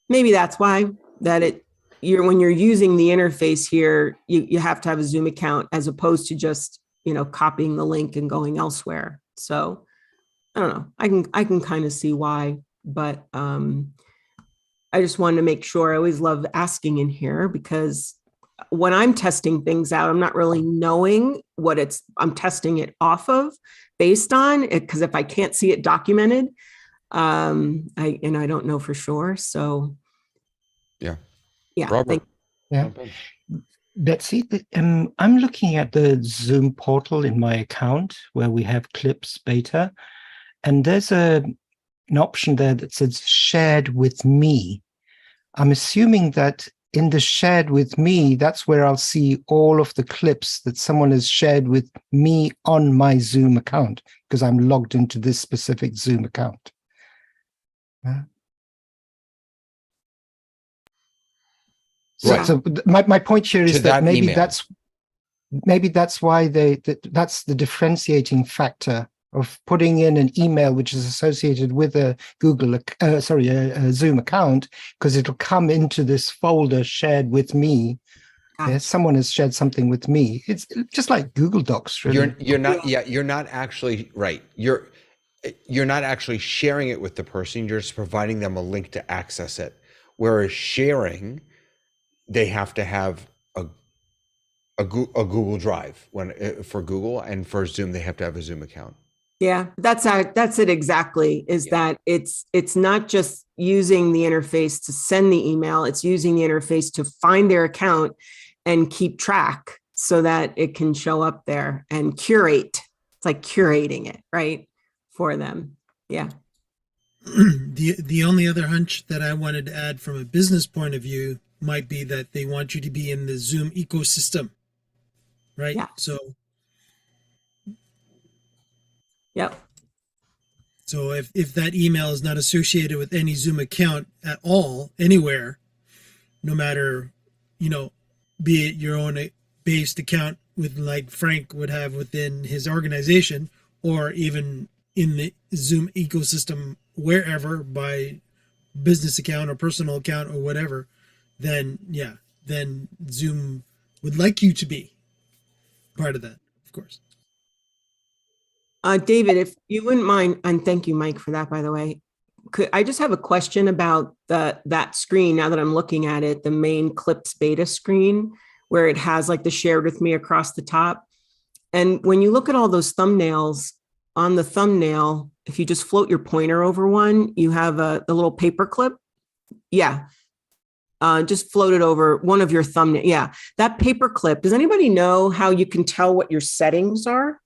maybe that's why when you're using the interface here, you have to have a Zoom account as opposed to just, you know, copying the link and going elsewhere. So I don't know. I can kind of see why, but I just wanted to make sure. I always love asking in here because when I'm testing things out, I'm not really knowing what I'm testing it off of based on it. Because if I can't see it documented, I don't know for sure. So yeah. Robert. Yeah. Betsy, I'm looking at the Zoom portal in my account where we have clips beta, and there's an option there that says shared with me. I'm assuming that in the shared with me, that's where I'll see all of the clips that someone has shared with me on my Zoom account because I'm logged into this specific Zoom account. So my point here is that maybe email. that's why that's the differentiating factor of putting in an email which is associated with a a Zoom account, because it'll come into this folder shared with me. Someone has shared something with me. It's just like Google Docs, really. You're not actually right. You're not actually sharing it with the person. You're just providing them a link to access it. Whereas sharing, they have to have a Google Drive for Google, and for Zoom they have to have a Zoom account. Yeah, that's it exactly. That it's not just using the interface to send the email, it's using the interface to find their account and keep track so that it can show up there and curate. It's like curating it, right, for them. Yeah. The only other hunch that I wanted to add from a business point of view might be that they want you to be in the Zoom ecosystem, right? Yeah. So yep. So if that email is not associated with any Zoom account at all, anywhere, no matter, you know, be it your own based account with like Frank would have within his organization, or even in the Zoom ecosystem, wherever, by business account or personal account or whatever, then Zoom would like you to be part of that, of course. David, if you wouldn't mind, and thank you, Mike, for that, by the way. I just have a question about that screen now that I'm looking at it, the main Clips beta screen, where it has like the shared with me across the top. And when you look at all those thumbnails, on the thumbnail, if you just float your pointer over one, you have the little paper clip. Yeah. Just float it over one of your thumbnail. Yeah. That paper clip, does anybody know how you can tell what your settings are?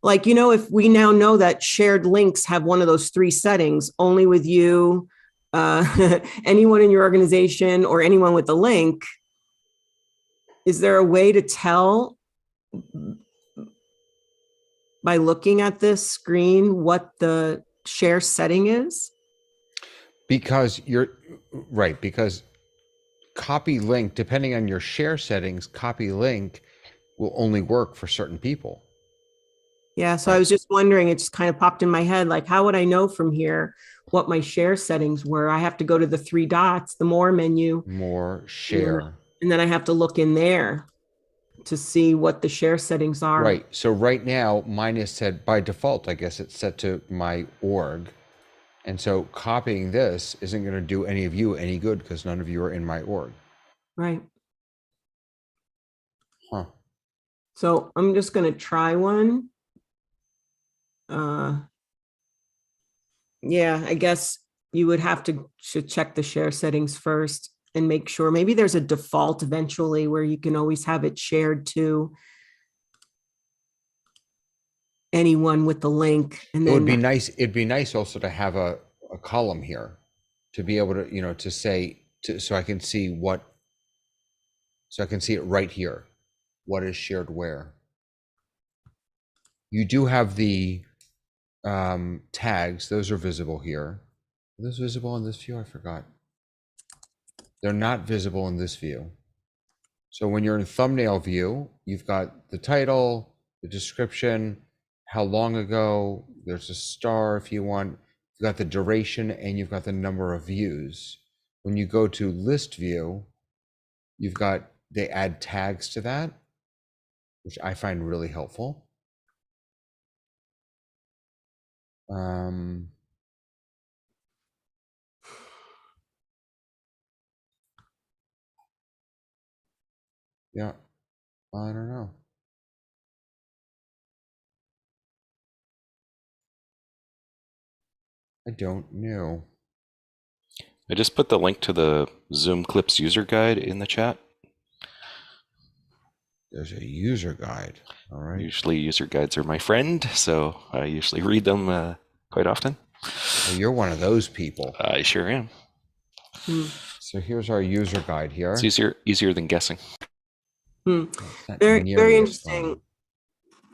Like, you know, if we now know that shared links have one of those 3 settings, only with you, anyone in your organization, or anyone with the link, is there a way to tell by looking at this screen what the share setting is? Because you're right, because copy link, depending on your share settings, copy link will only work for certain people. Yeah, so I was just wondering, it just kind of popped in my head, like, how would I know from here what my share settings were? I have to go to the 3 dots, the more menu. More share. And then I have to look in there to see what the share settings are. Right. So right now, mine is set by default, I guess it's set to my org. And so copying this isn't going to do any of you any good because none of you are in my org. Right. Huh. So I'm just going to try one. Yeah, I guess you would have to check the share settings first and make sure. Maybe there's a default eventually where you can always have it shared to anyone with the link. And then it would be nice. It'd be nice also to have a column here to be able to, you know, to say, so I can see it right here. What is shared where? You do have the tags, those are visible here. Are those visible in this view? I forgot. They're not visible in this view. So when you're in thumbnail view, you've got the title, the description, how long ago, there's a star if you want, you've got the duration, and you've got the number of views. When you go to list view, you've got, they add tags to that, which I find really helpful. Yeah, I don't know. I don't know. I just put the link to the Zoom Clips user guide in the chat. There's a user guide. All right. Usually user guides are my friend, so I usually read them quite often. Well, you're one of those people. I sure am. So here's our user guide here. It's easier than guessing. Very interesting.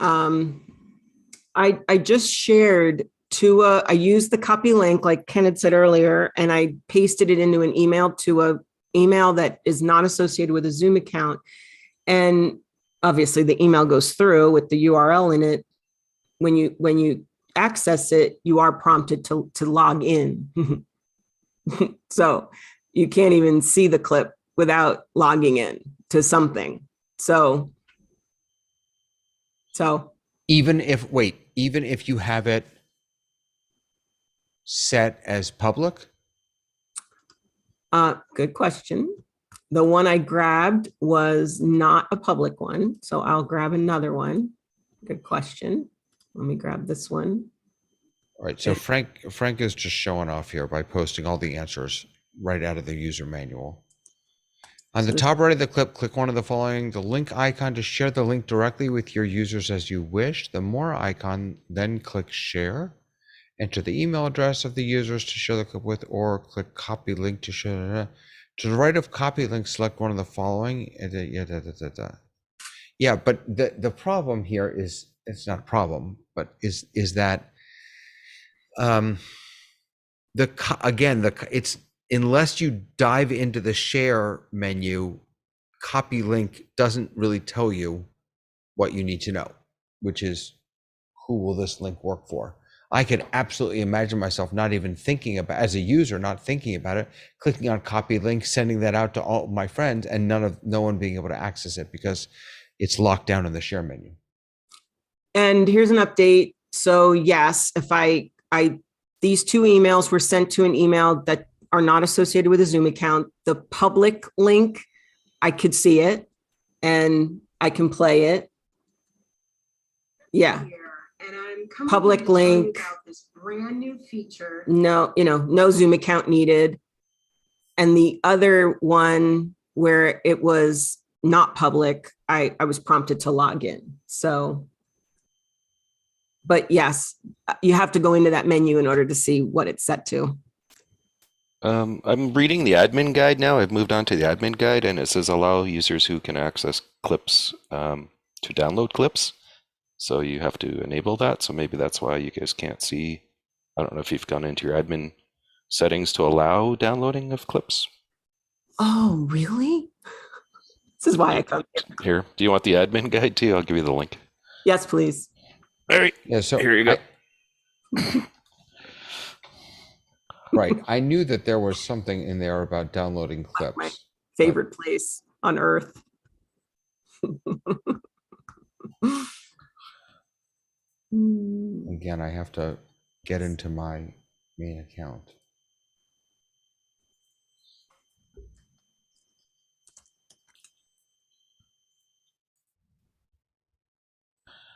I just shared to I used the copy link like Ken had said earlier, and I pasted it into an email to a email that is not associated with a Zoom account. And obviously the email goes through with the URL in it. When you access it, you are prompted to log in. So you can't even see the clip without logging in to something. So even if you have it set as public? Good question. The one I grabbed was not a public one, so I'll grab another one. Good question. Let me grab this one. All right, so Frank is just showing off here by posting all the answers right out of the user manual. On the top right of the clip, click one of the following, the link icon to share the link directly with your users as you wish. The more icon, then click share. Enter the email address of the users to share the clip with, or click copy link to share. To the right of copy link, select one of the following. Yeah, but the problem here is, it's not a problem, but is that it's, unless you dive into the share menu, copy link doesn't really tell you what you need to know, which is, who will this link work for? I could absolutely imagine myself not even thinking about, as a user, not thinking about it, clicking on copy link, sending that out to all of my friends, and no one being able to access it because it's locked down in the share menu. And here's an update. So yes, if these two emails were sent to an email that are not associated with a Zoom account. The public link, I could see it and I can play it. Yeah. And I'm Public link. about this brand new feature. No, no Zoom account needed. And the other one where it was not public, I was prompted to log in. So, but yes, you have to go into that menu in order to see what it's set to. I'm reading the admin guide now. I've moved on to the admin guide, and it says allow users who can access clips to download clips. So you have to enable that. So maybe that's why you guys can't see. I don't know if you've gone into your admin settings to allow downloading of clips. Oh, really? This is why I come here. Do you want the admin guide too? I'll give you the link. Yes, please. All right. Yeah, so here you go. Right. I knew that there was something in there about downloading clips. My favorite place on earth. Again, I have to get into my main account.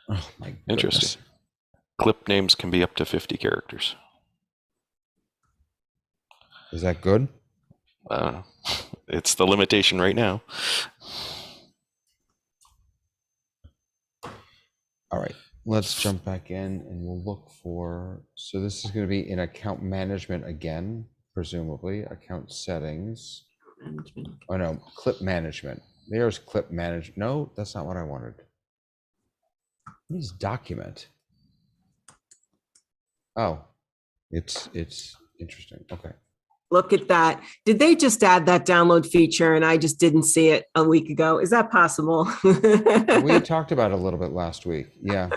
Oh my goodness. Interesting. Clip names can be up to 50 characters. Is that good? It's the limitation right now. All right, let's jump back in and we'll look for, so this is going to be in account management again, presumably, account settings. Oh no, clip management. There's clip management. No, that's not what I wanted. What is document? Oh, it's interesting. Okay. Look at that. Did they just add that download feature and I just didn't see it a week ago? Is that possible? We had talked about it a little bit last week. Yeah,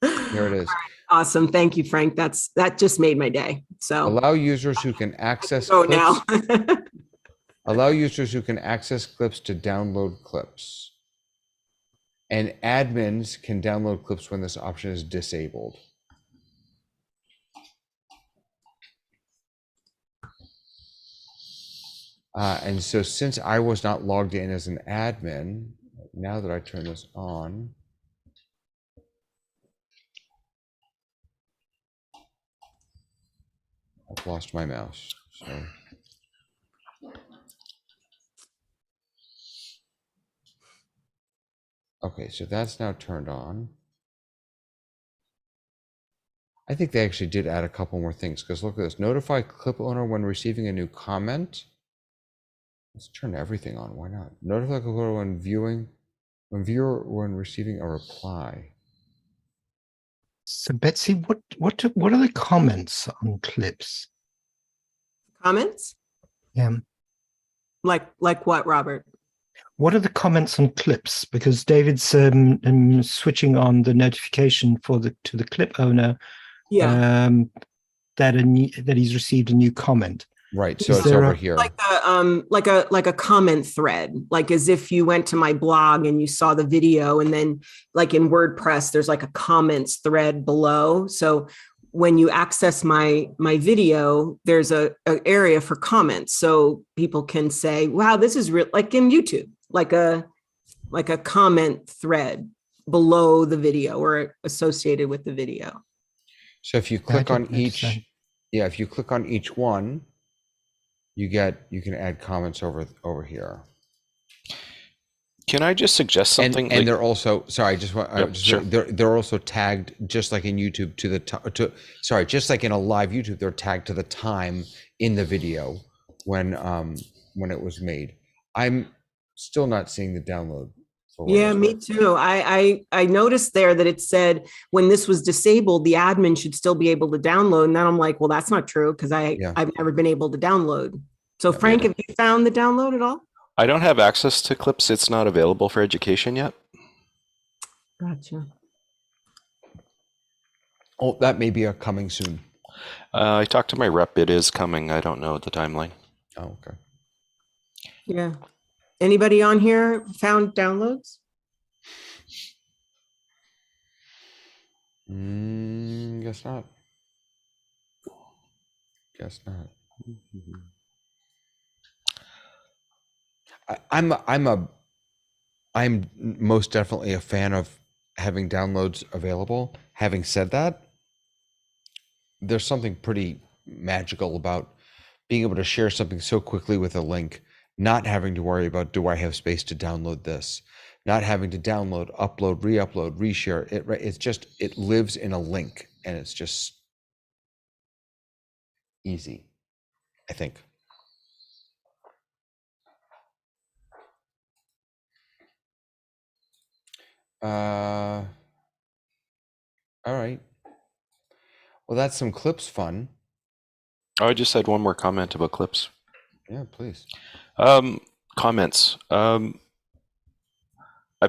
here it is. Awesome. Thank you, Frank. That just made my day. So Allow users who can access go clips. now. Allow users who can access clips to download clips. And admins can download clips when this option is disabled. And so since I was not logged in as an admin, now that I turn this on, I've lost my mouse. So. Okay, so that's now turned on. I think they actually did add a couple more things, because look at this. Notify clip owner when receiving a new comment. Let's turn everything on. Why not? Notify clip owner when when receiving a reply. So Betsy, what are the comments on clips? Comments? Yeah. Like what, Robert? What are the comments on clips? Because David's switching on the notification to the clip owner. Yeah. That he's received a new comment. Right. So Is it's there over a- here. Like a comment thread, like as if you went to my blog and you saw the video, and then like in WordPress, there's like a comments thread below. So when you access my video, there's a area for comments, so people can say, "Wow, this is real." Like in YouTube, like a comment thread below the video or associated with the video. So if you click on each, understand. yeah, if you click on each one, you can add comments over here. Can I just suggest something? And they're also, sorry, Sure. they're also tagged, just like in YouTube, just like in a live YouTube, they're tagged to the time in the video when it was made. I'm still not seeing the download. for what Yeah, it's me worth. too. I noticed there that it said when this was disabled, the admin should still be able to download. And then I'm like, well, that's not true, because Yeah. I've never been able to download. So Yeah. Frank, have you found the download at all? I don't have access to clips. It's not available for education yet. Gotcha. Oh, that may be a coming soon. I talked to my rep. It is coming. I don't know the timeline. Oh, okay. Yeah. Anybody on here found downloads? Guess not. Guess not. I'm most definitely a fan of having downloads available. Having said that, there's something pretty magical about being able to share something so quickly with a link, not having to worry about, do I have space to download this? Not having to download, upload, re-upload, reshare. It lives in a link, and it's just easy, I think. All right. Well, that's some clips fun. Oh, I just had one more comment about clips. Yeah, please. Comments. I've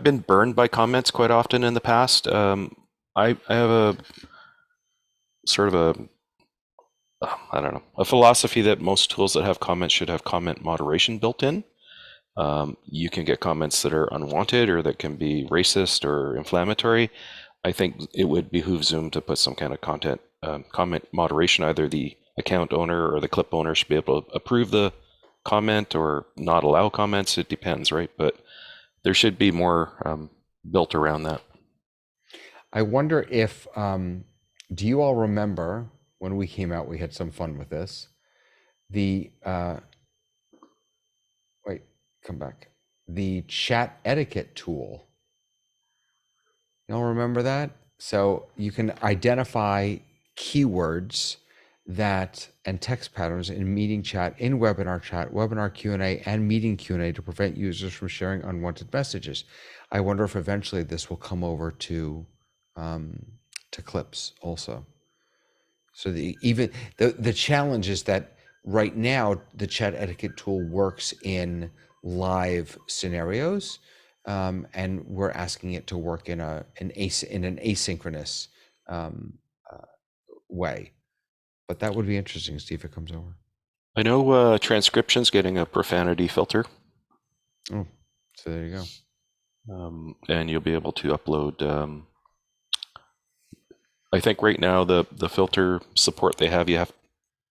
been burned by comments quite often in the past. I have a sort of I don't know, a philosophy that most tools that have comments should have comment moderation built in. You can get comments that are unwanted or that can be racist or inflammatory. I think it would behoove Zoom to put some kind of comment moderation. Either the account owner or the clip owner should be able to approve the comment or not allow comments. It depends, right? But there should be more built around that. I wonder if, do you all remember when we came out, we had some fun with this. Wait, come back. The chat etiquette tool. Y'all remember that? So you can identify keywords and text patterns in meeting chat, in webinar chat, webinar Q&A, and meeting Q&A to prevent users from sharing unwanted messages. I wonder if eventually this will come over to clips also. So the challenge is that right now the chat etiquette tool works in live scenarios, and we're asking it to work in an asynchronous way. But that would be interesting to see if it comes over. I know transcription's getting a profanity filter. Oh, so there you go. And you'll be able to upload. I think right now the filter support they have,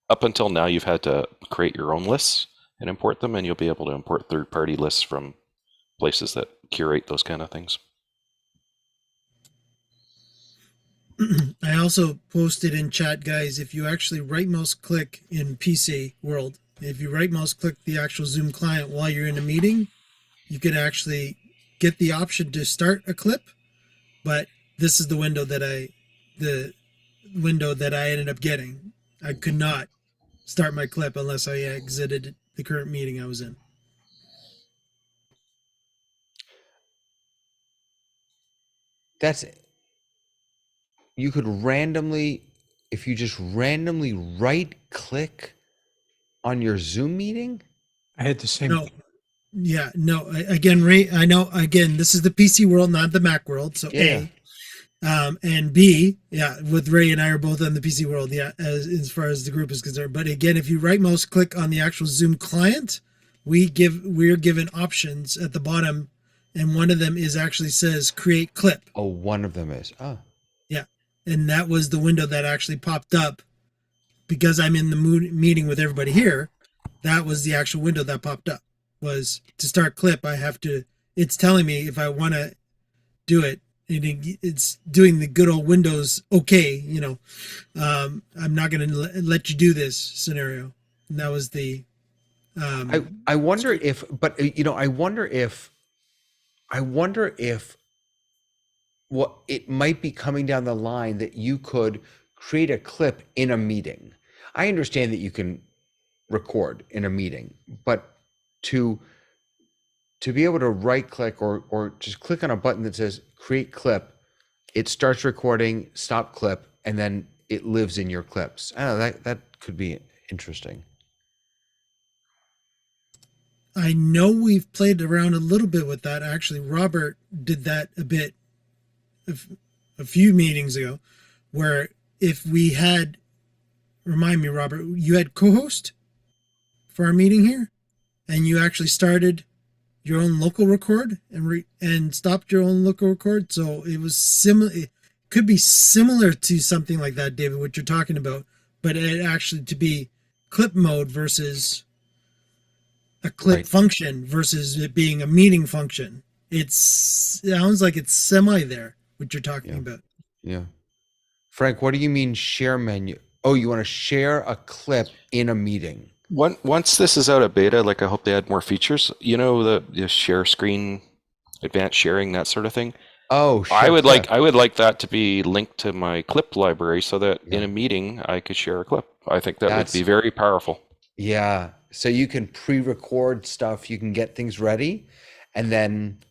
up until now you've had to create your own lists and import them, and you'll be able to import third-party lists from places that curate those kind of things. I also posted in chat, guys, if you actually right mouse click in PC world, if you right mouse click the actual Zoom client while you're in a meeting, you could actually get the option to start a clip. But this is the window that I ended up getting. I could not start my clip unless I exited the current meeting I was in. You could randomly, if you just randomly right click on your Zoom meeting. I had the same. No. Yeah, no. Again, Ray, I know. Again, this is the PC world, not the Mac world. So Yeah. A, and B, yeah, with Ray and I are both on the PC world. Yeah, as far as the group is concerned. But again, if you right mouse click on the actual Zoom client, we're given options at the bottom, and one of them is actually says create clip. Oh, one of them is. Oh. Yeah, and that was the window that actually popped up because I'm in the meeting with everybody here. That was the actual window that popped up. Was to start clip, I have to. It's telling me if I want to do it. It's doing the good old Windows. Okay, I'm not going to let you do this scenario. And that was the. I wonder if, but I wonder if what it might be coming down the line that you could create a clip in a meeting. I understand that you can record in a meeting, but to be able to right click or just click on a button that says create clip, it starts recording, stop clip, and then it lives in your clips. I don't know, that could be interesting. I know we've played around a little bit with that. Actually, Robert did that a bit a few meetings ago, where if we had, remind me, Robert, you had co-host for our meeting here, and you actually started your own local record and stopped your own local record. So it was similar. It could be similar to something like that, David, what you're talking about, but it actually to be clip mode versus a clip function versus it being a meeting function. It sounds like it's semi there, what you're talking about. Yeah. Frank, what do you mean share menu? Oh, you want to share a clip in a meeting? Once this is out of beta, like I hope they add more features. The share screen, advanced sharing, that sort of thing. Oh, I would like that to be linked to my clip library so that in a meeting I could share a clip. I think that would be very powerful. Yeah. So you can pre-record stuff, you can get things ready, and then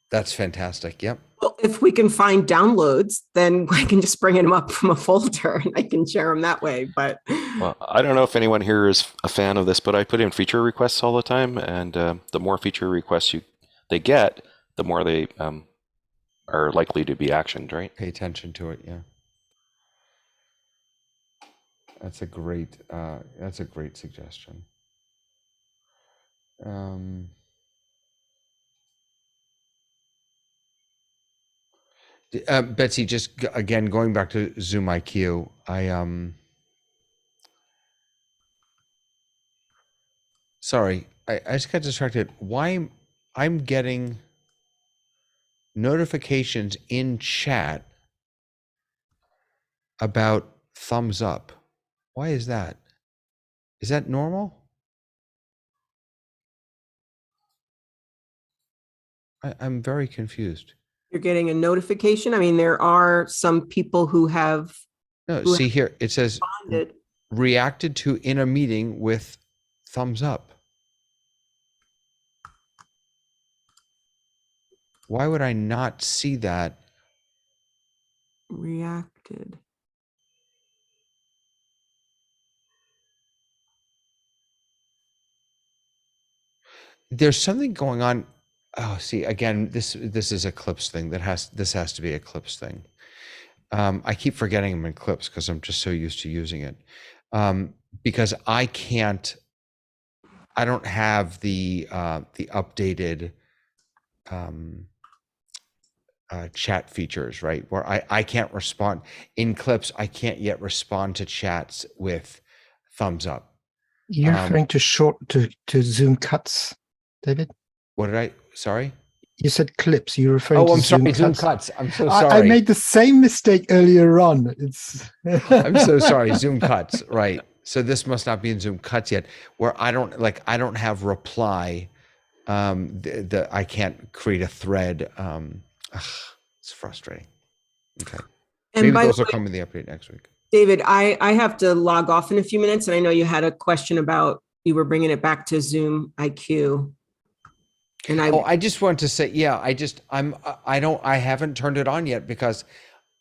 that's fantastic. Yep. Well, if we can find downloads, then I can just bring them up from a folder and I can share them that way. But well, I don't know if anyone here is a fan of this, but I put in feature requests all the time, and the more feature requests they get, the more they are likely to be actioned. Right? Pay attention to it. Yeah. That's a great suggestion. Betsy, just again going back to ZoomIQ, sorry, I just got distracted. Why I'm getting notifications in chat about thumbs up. Why is that? Is that normal? I'm very confused. you're getting a notification. I mean, there are some people who have. No, see here, it says responded. Reacted to in a meeting with thumbs up. Why would I not see that? Reacted. there's something going on. Oh, see, again, this is a Clips thing this has to be a Clips thing. I keep forgetting I'm in Clips because I'm just so used to using it. Because I don't have the updated chat features, right? Where I can't respond in Clips. I can't yet respond to chats with thumbs up. You're referring to Zoom cuts, David? What did I? Sorry. You said clips. You're referring Oh, to I'm Zoom sorry. cuts. Zoom cuts. I'm so I sorry. made the same mistake earlier on. I'm so sorry. Zoom cuts. Right. So this must not be in Zoom cuts yet, where I don't have reply. I can't create a thread. It's frustrating. Okay. And Maybe by those the will way, come in the update next week. David, I have to log off in a few minutes, and I know you had a question about you were bringing it back to Zoom IQ. And I just want to say, yeah, I haven't turned it on yet because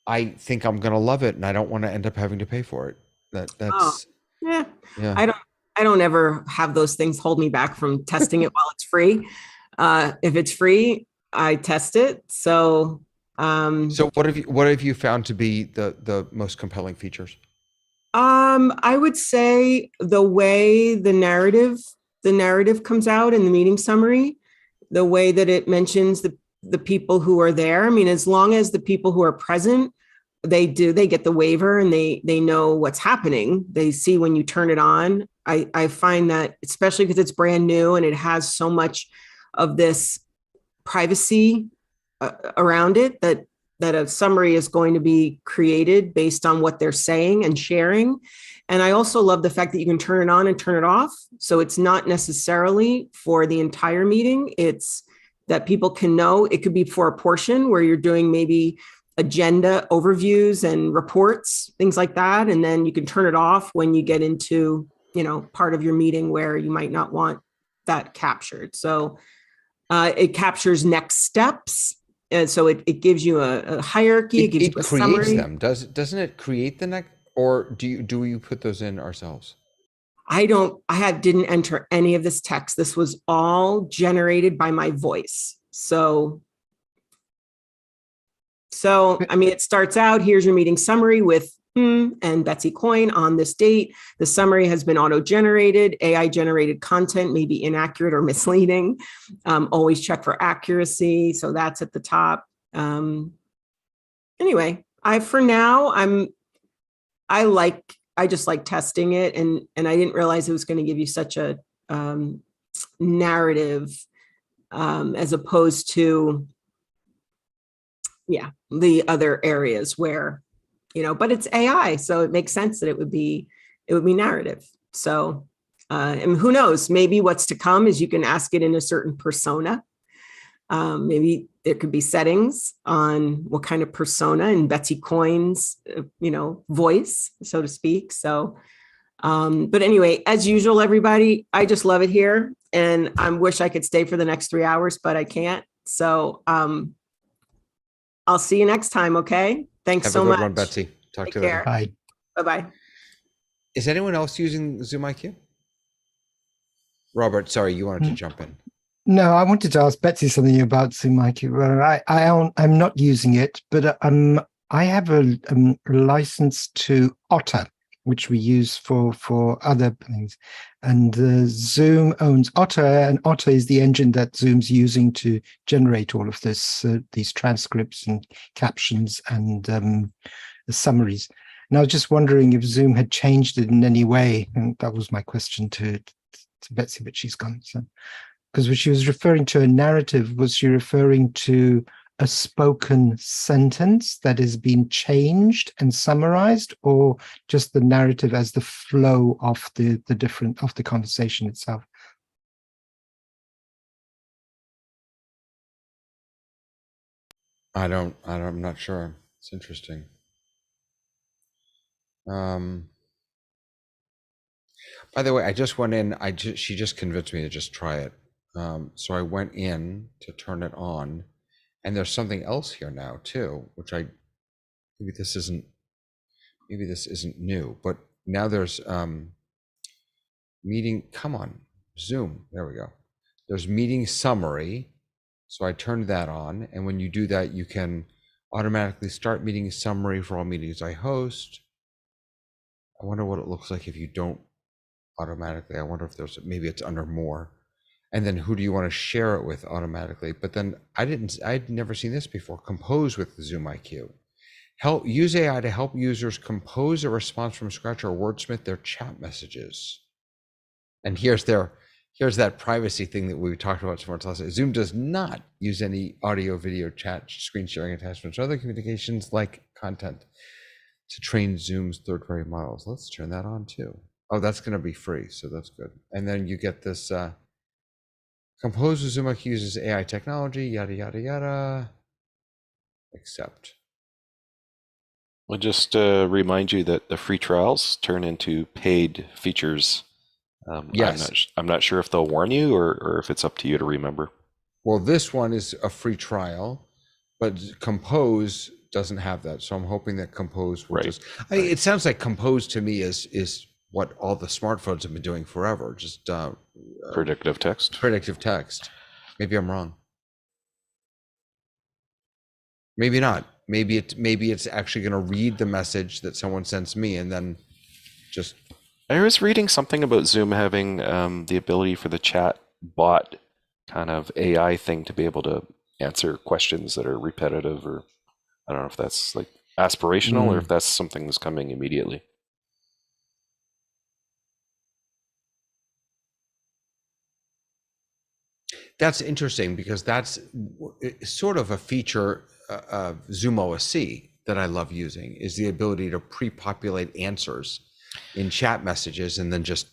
I think I'm gonna love it, and I don't want to end up having to pay for it. That's yeah. yeah. I don't ever have those things hold me back from testing it while it's free. If it's free, I test it. So So what have you found to be the most compelling features? I would say the way the narrative comes out in the meeting summary, the way that it mentions the people who are there. I mean, as long as the people who are present, they get the waiver and they know what's happening. They see when you turn it on. I find that, especially because it's brand new and it has so much of this privacy around it, that a summary is going to be created based on what they're saying and sharing. And I also love the fact that you can turn it on and turn it off. So it's not necessarily for the entire meeting. It's that people can know. It could be for a portion where you're doing maybe agenda overviews and reports, things like that. And then you can turn it off when you get into, part of your meeting where you might not want that captured. So it captures next steps. And so it gives you a hierarchy. It gives you a creates summary. them. Doesn't it create the next, or do you put those in ourselves? I didn't enter any of this text. This was all generated by my voice. So I mean, it starts out, here's your meeting summary with and Betsy Coyne on this date. The summary has been auto-generated. AI-generated content may be inaccurate or misleading. Always check for accuracy. So that's at the top. Anyway, I just like testing it, and I didn't realize it was going to give you such a narrative as opposed to the other areas where, but it's AI, so it makes sense that it would be narrative. So and who knows, maybe what's to come is you can ask it in a certain persona. Maybe there could be settings on what kind of persona in Betsy Coyne's, voice, so to speak. So, but anyway, as usual, everybody, I just love it here, and I wish I could stay for the next 3 hours, but I can't. So, I'll see you next time. Okay. Thanks so much. Have a good one, Betsy. Talk to you later. Bye. Bye-bye. Is anyone else using Zoom IQ? Robert, sorry, you wanted to jump in. No, I wanted to ask Betsy something about ZoomIQ. I'm not using it, but I have a license to Otter, which we use for other things. And Zoom owns Otter, and Otter is the engine that Zoom's using to generate all of this, these transcripts and captions and the summaries. And I was just wondering if Zoom had changed it in any way. And that was my question to Betsy, but she's gone. So, because when she was referring to a narrative, was she referring to a spoken sentence that has been changed and summarized, or just the narrative as the flow of the conversation itself? I'm not sure. It's interesting. By the way, I just went in, she just convinced me to just try it. So I went in to turn it on, and there's something else here now too, which maybe this isn't new, but now there's meeting, come on, Zoom, there we go. there's meeting summary. So I turned that on. And when you do that, you can automatically start meeting summary for all meetings I host. I wonder what it looks like if you don't automatically. I wonder if there's, maybe it's under more. And then who do you want to share it with automatically? But then I'd never seen this before. Compose with the ZoomIQ. Use AI to help users compose a response from scratch or wordsmith their chat messages. And here's that privacy thing that we talked about so much last night. Zoom does not use any audio, video, chat, screen sharing attachments, or other communications like content to train Zoom's third-party models. Let's turn that on too. Oh, that's going to be free, so that's good. And then you get this compose with ZoomIQ uses AI technology, yada, yada, yada. Accept. I'll just remind you that the free trials turn into paid features. Yes. I'm not sure if they'll warn you or if it's up to you to remember. Well, this one is a free trial, but Compose doesn't have that. So I'm hoping that Compose will just, it sounds like Compose to me is what all the smartphones have been doing forever. Just predictive text. Predictive text. Maybe I'm wrong. Maybe not. Maybe it's actually going to read the message that someone sends me and then just. I was reading something about Zoom having the ability for the chat bot kind of AI thing to be able to answer questions that are repetitive, or I don't know if that's like aspirational or if that's something that's coming immediately. That's interesting because that's sort of a feature of ZoomOSC that I love using, is the ability to pre-populate answers in chat messages and then just.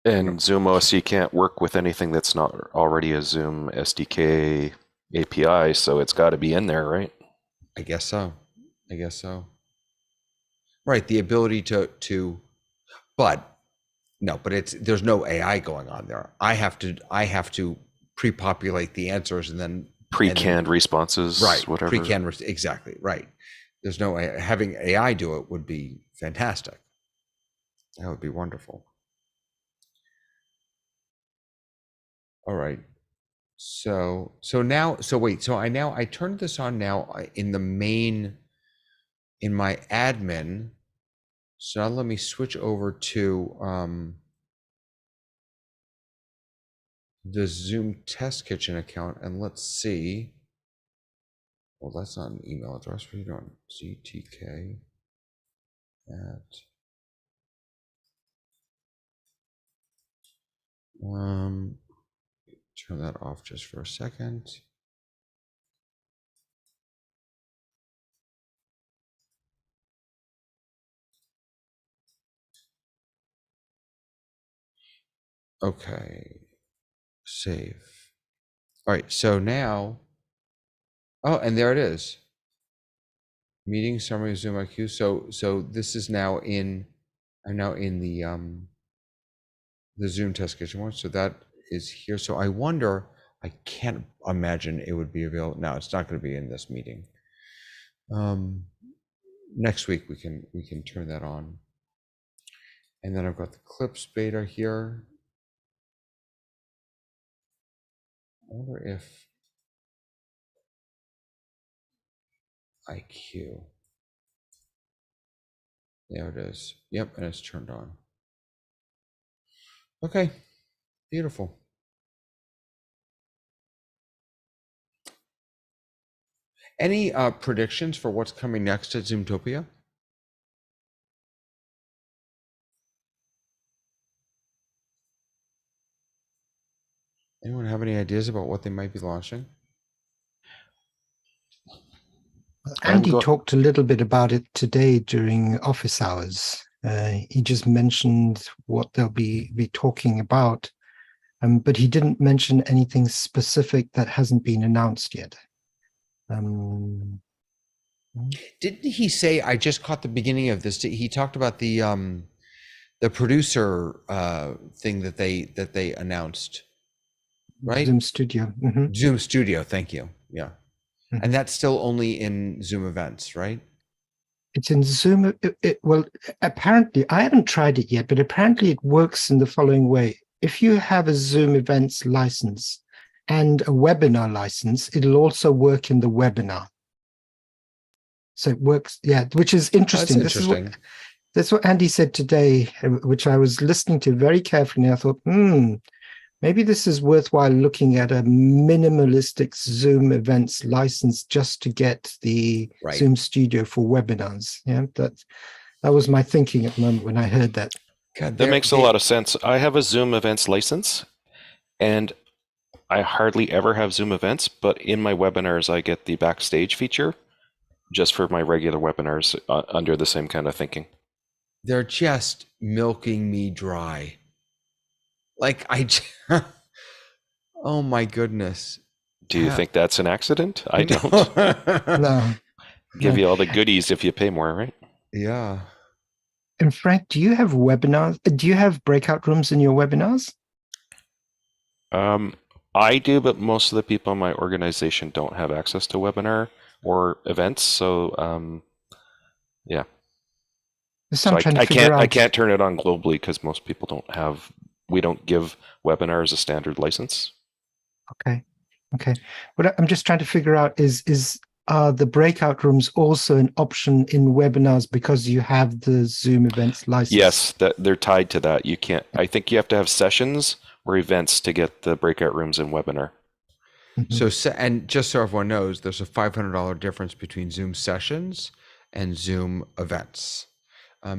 And ZoomOSC can't work with anything that's not already a Zoom SDK API, so it's got to be in there, right? I guess so. Right, the ability to, but there's no AI going on there. I have to pre-populate the answers and then pre-canned responses, right? Whatever. Pre-canned, exactly right. There's no having AI do it would be fantastic. That would be wonderful. All right. So I turned this on now in the main, in my admin. So now let me switch over to the Zoom Test Kitchen account and let's see. Well, that's not an email address. What are you doing? ZTK at turn that off just for a second. Okay, save. All right, so now, oh, and there it is. Meeting summary ZoomIQ. So this is now in, I'm now in the Zoom Test Kitchen one. So that is here. So I wonder, I can't imagine it would be available. No, it's not going to be in this meeting. Next week we can turn that on. And then I've got the Clips beta here. I wonder if IQ. There it is. Yep, and it's turned on. Okay, beautiful. Any predictions for what's coming next at Zoomtopia? Anyone have any ideas about what they might be launching? Andy talked a little bit about it today during office hours. He just mentioned what they'll be talking about, but he didn't mention anything specific that hasn't been announced yet. Didn't he say, I just caught the beginning of this, he talked about the producer thing that they announced, right? Zoom Studio. Mm-hmm. Zoom Studio, thank you. Yeah. Mm-hmm. And that's still only in Zoom Events, right? It's in Zoom. Well, apparently, I haven't tried it yet, but apparently it works in the following way. if you have a Zoom events license and a webinar license, it'll also work in the webinar. So it works, yeah, which is interesting. That's interesting. That's what Andy said today, which I was listening to very carefully. And I thought, maybe this is worthwhile looking at a minimalistic Zoom events license just to get the Zoom Studio for webinars. Yeah, that was my thinking at the moment when I heard that. God, that makes a lot of sense. I have a Zoom events license, and I hardly ever have Zoom events, but in my webinars, I get the backstage feature just for my regular webinars under the same kind of thinking. They're just milking me dry. Like oh my goodness. Do you think that's an accident? I don't. No. Give you all the goodies if you pay more, right? Yeah. And Frank, do you have webinars? Do you have breakout rooms in your webinars? I do, but most of the people in my organization don't have access to webinar or events. So, yeah. So I can't turn it on globally because most people we don't give webinars a standard license. Okay. What I'm just trying to figure out is the breakout rooms also an option in webinars because you have the Zoom events license? Yes, they're tied to that. You can't. I think you have to have sessions or events to get the breakout rooms in webinar. Mm-hmm. So, and just so everyone knows, there's a $500 difference between Zoom sessions and Zoom events.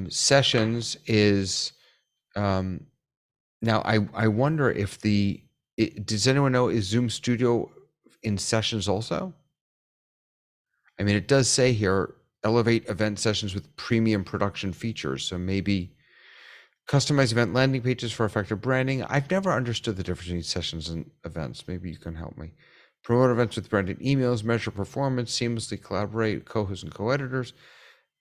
Sessions is now. I wonder if does anyone know, is Zoom Studio in sessions also? I mean, it does say here, elevate event sessions with premium production features. So maybe customize event landing pages for effective branding. I've never understood the difference between sessions and events. Maybe you can help me. Promote events with branded emails, measure performance, seamlessly collaborate with co-hosts and co-editors,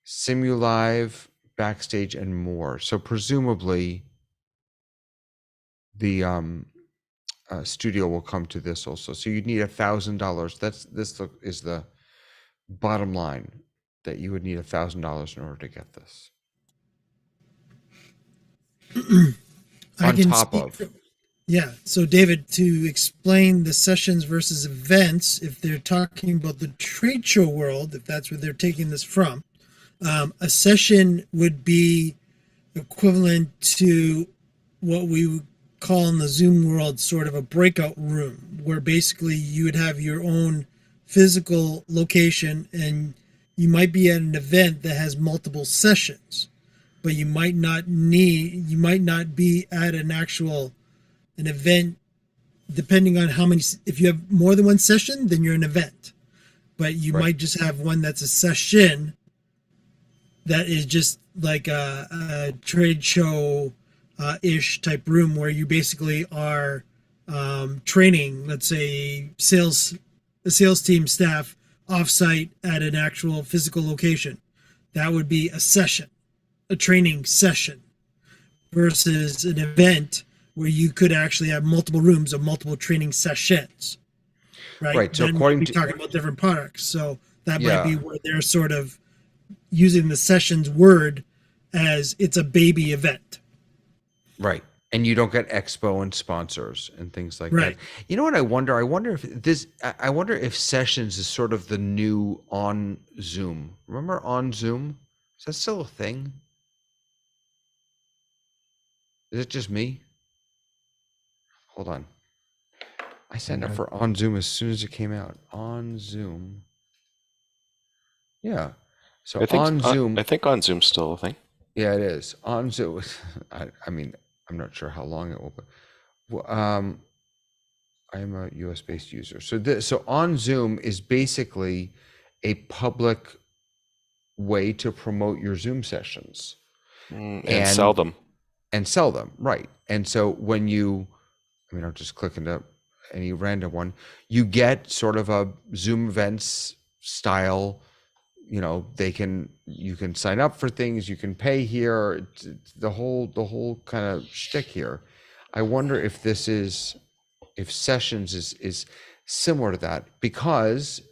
Simulive, Backstage, and more. So presumably the studio will come to this also. So you'd need $1,000. This is the bottom line, that you would need $1,000 in order to get this. Yeah. So David, to explain the sessions versus events, if they're talking about the trade show world, if that's where they're taking this from, a session would be equivalent to what we would call in the Zoom world sort of a breakout room, where basically you would have your own physical location and you might be at an event that has multiple sessions, but you might not be at an event, depending on how many. If you have more than one session, then you're an event, but you might just have one that's a session that is just like a trade show ish type room, where you basically are training, let's say the sales team staff offsite at an actual physical location. That would be a session, a training session, versus an event where you could actually have multiple rooms of multiple training sessions. Right. So then according to talking about different products. So that might be where they're sort of using the sessions word as it's a baby event. Right. And you don't get expo and sponsors and things like that. You know what I wonder? I wonder if sessions is sort of the new on Zoom. Remember on Zoom? Is that still a thing? Is it just me? Hold on. I signed up for on Zoom as soon as it came out. On Zoom. Yeah. So on Zoom. I think on Zoom's still a thing. Yeah, it is. On Zoom. I mean, I'm not sure how long it will be. Well, I'm a US-based user. So on Zoom is basically a public way to promote your Zoom sessions. And sell them. And sell them, right. And so when I'm just clicking to any random one, you get sort of a Zoom events style, you can sign up for things, you can pay here, the whole kind of shtick here. I wonder if sessions is similar to that, because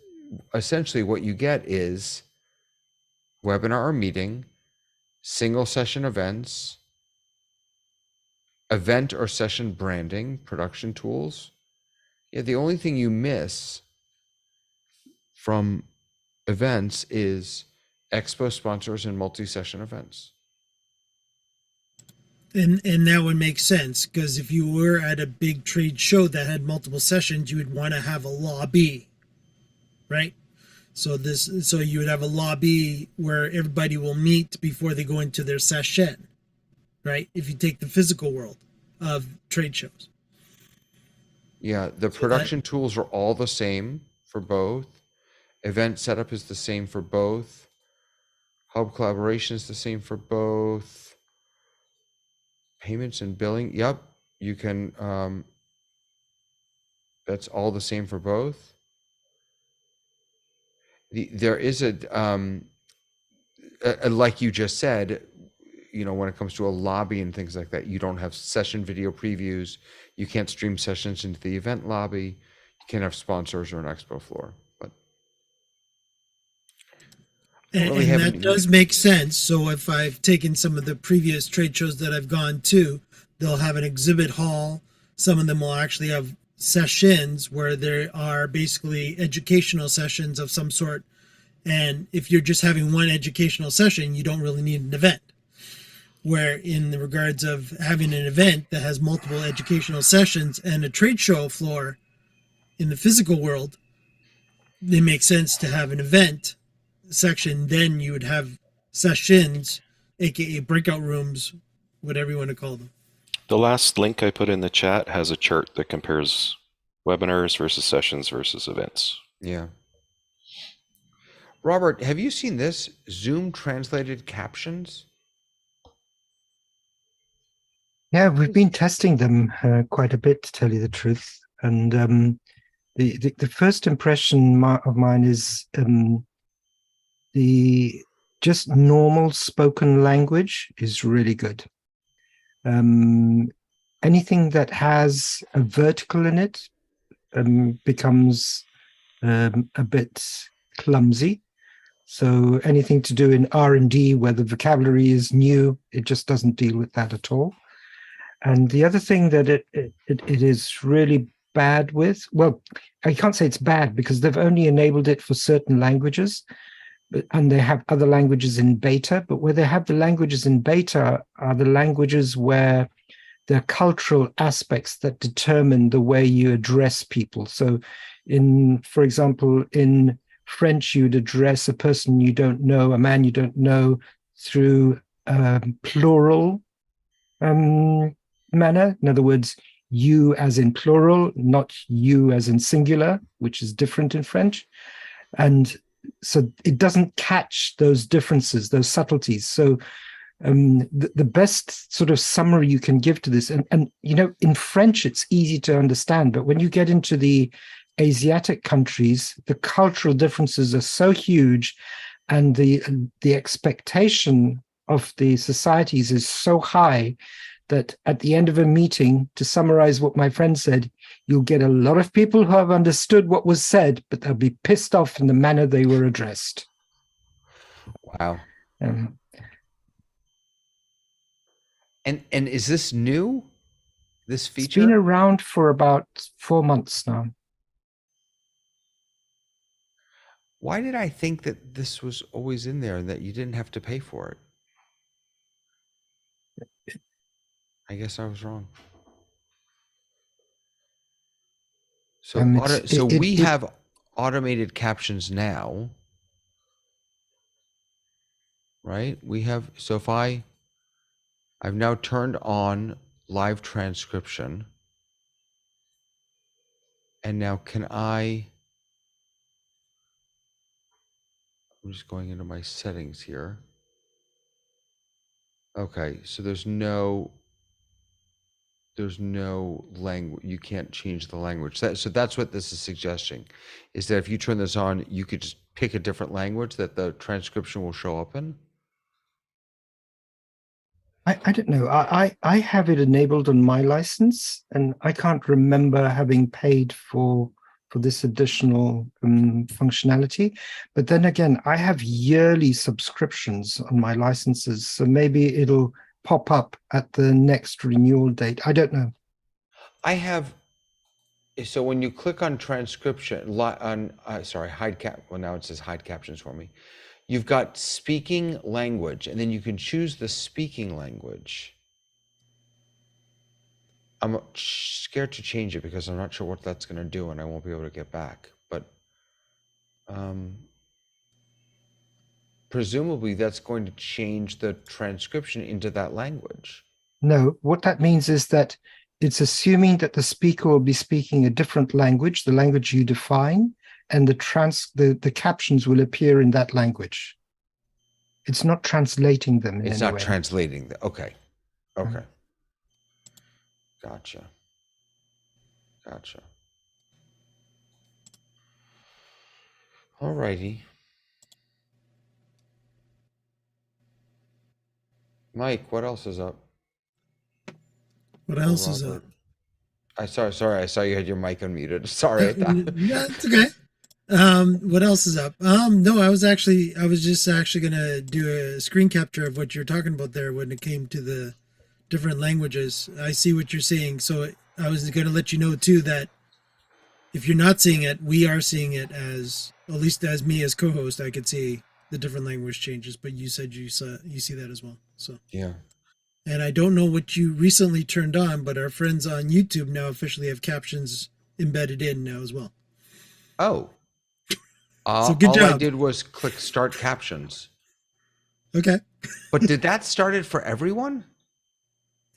essentially what you get is webinar or meeting, single session events, event or session branding, production tools. Yeah, the only thing you miss from events is expo sponsors and multi-session events. And that would make sense, because if you were at a big trade show that had multiple sessions, you would want to have a lobby, right? So you would have a lobby where everybody will meet before they go into their session, right? If you take the physical world of trade shows. Yeah, the production tools are all the same for both. Event setup is the same for both. Hub collaboration is the same for both. Payments and billing, yep, you can, that's all the same for both. There is like you just said, you know, when it comes to a lobby and things like that, you don't have session video previews. You can't stream sessions into the event lobby. You can't have sponsors or an expo floor. But And that does make sense. So if I've taken some of the previous trade shows that I've gone to, they'll have an exhibit hall. Some of them will actually have sessions where there are basically educational sessions of some sort. And if you're just having one educational session, you don't really need an event. Where in the regards of having an event that has multiple educational sessions and a trade show floor in the physical world, it makes sense to have an event section. Then you would have sessions, aka breakout rooms, whatever you want to call them. The last link I put in the chat has a chart that compares webinars versus sessions versus events. Yeah. Robert, have you seen this? Zoom translated captions? Yeah, we've been testing them quite a bit, to tell you the truth. And the first impression of mine is the just normal spoken language is really good. Anything that has a vertical in it becomes a bit clumsy. So anything to do in R&D where the vocabulary is new, it just doesn't deal with that at all. And the other thing that it is really bad with, well, I can't say it's bad because they've only enabled it for certain languages, and they have other languages in beta, but where they have the languages in beta are the languages where there are cultural aspects that determine the way you address people. So for example, in French, you'd address a person you don't know, a man you don't know, through plural manner. In other words, you as in plural, not you as in singular, which is different in French. And so it doesn't catch those differences, those subtleties. So the best sort of summary you can give to this, and you know, in French, it's easy to understand, but when you get into the Asiatic countries, the cultural differences are so huge, and the expectation of the societies is so high that at the end of a meeting, to summarize what my friend said, you'll get a lot of people who have understood what was said, but they'll be pissed off in the manner they were addressed. Wow. And is this new? This feature? It's been around for about 4 months now. Why did I think that this was always in there and that you didn't have to pay for it? I guess I was wrong. So, we have automated captions now, right? We have, so if I've now turned on live transcription, and now I'm just going into my settings here. Okay, so there's no language. You can't change the language. So that's what this is suggesting, is that if you turn this on, you could just pick a different language that the transcription will show up in. I don't know. I have it enabled on my license, and I can't remember having paid for this additional functionality. But then again, I have yearly subscriptions on my licenses, so maybe it'll pop up at the next renewal date? I don't know. I have, so when you click on transcription, sorry, hide cap, well now it says hide captions for me. You've got speaking language, and then you can choose the speaking language. I'm scared to change it because I'm not sure what that's going to do, and I won't be able to get back. But presumably that's going to change the transcription into that language. No, what that means is that it's assuming that the speaker will be speaking a different language, the language you define, and the captions will appear in that language. It's not translating them in It's any not way. translating the, okay. Okay. Gotcha. Gotcha. All righty. Mike, what else is up? What else is up? Sorry, I saw you had your mic unmuted. Sorry. I thought... Yeah, it's okay. What else is up? No, I was just actually gonna do a screen capture of what you're talking about there when it came to the different languages. I see what you're saying. So I was gonna let you know too that if you're not seeing it, we are seeing it as, at least as me as co-host, I could see the different language changes, but you said you see that as well. So yeah. And I don't know what you recently turned on, but our friends on YouTube now officially have captions embedded in now as well. Oh. So good job. All I did was click start captions. Okay. But did that start it for everyone?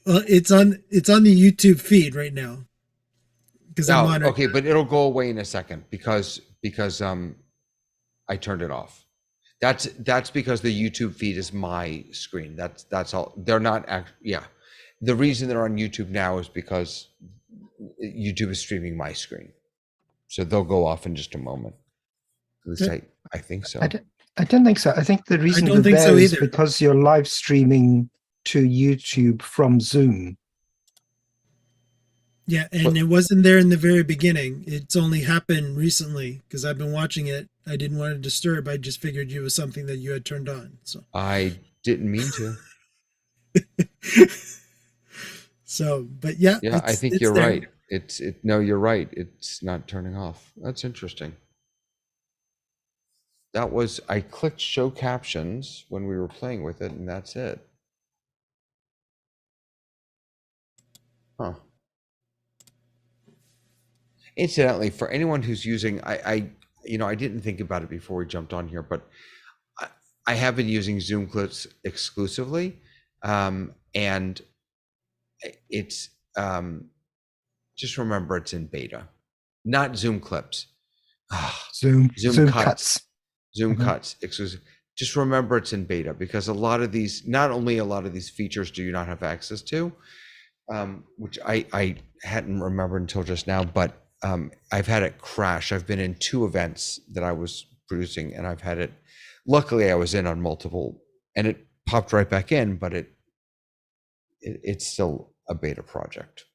Well, it's on the YouTube feed right now. Because I'm on it. Okay, but it'll go away in a second because I turned it off. That's because the YouTube feed is my screen. That's all. They're not yeah. The reason they're on YouTube now is because YouTube is streaming my screen. So they'll go off in just a moment. At least I think so. I don't think so. I think the reason I don't think there so is either. because you're live streaming to YouTube from Zoom. Yeah, and it wasn't there in the very beginning. It's only happened recently because I've been watching it. I didn't want to disturb. I just figured it was something that you had turned on. So I didn't mean to. So, but yeah. Yeah, I think you're right. No, you're right. It's not turning off. That's interesting. I clicked show captions when we were playing with it, and that's it. Huh. Incidentally, for anyone who's using, I didn't think about it before we jumped on here, but I have been using Zoom Clips exclusively, and it's just remember it's in beta, not Zoom Clips. Zoom Cuts. Zoom Cuts exclusive. Just remember it's in beta because not only a lot of these features do you not have access to, which I hadn't remembered until just now, but I've had it crash. I've been in 2 events that I was producing, and I've had it. Luckily, I was in on multiple, and it popped right back in. But it's still a beta project.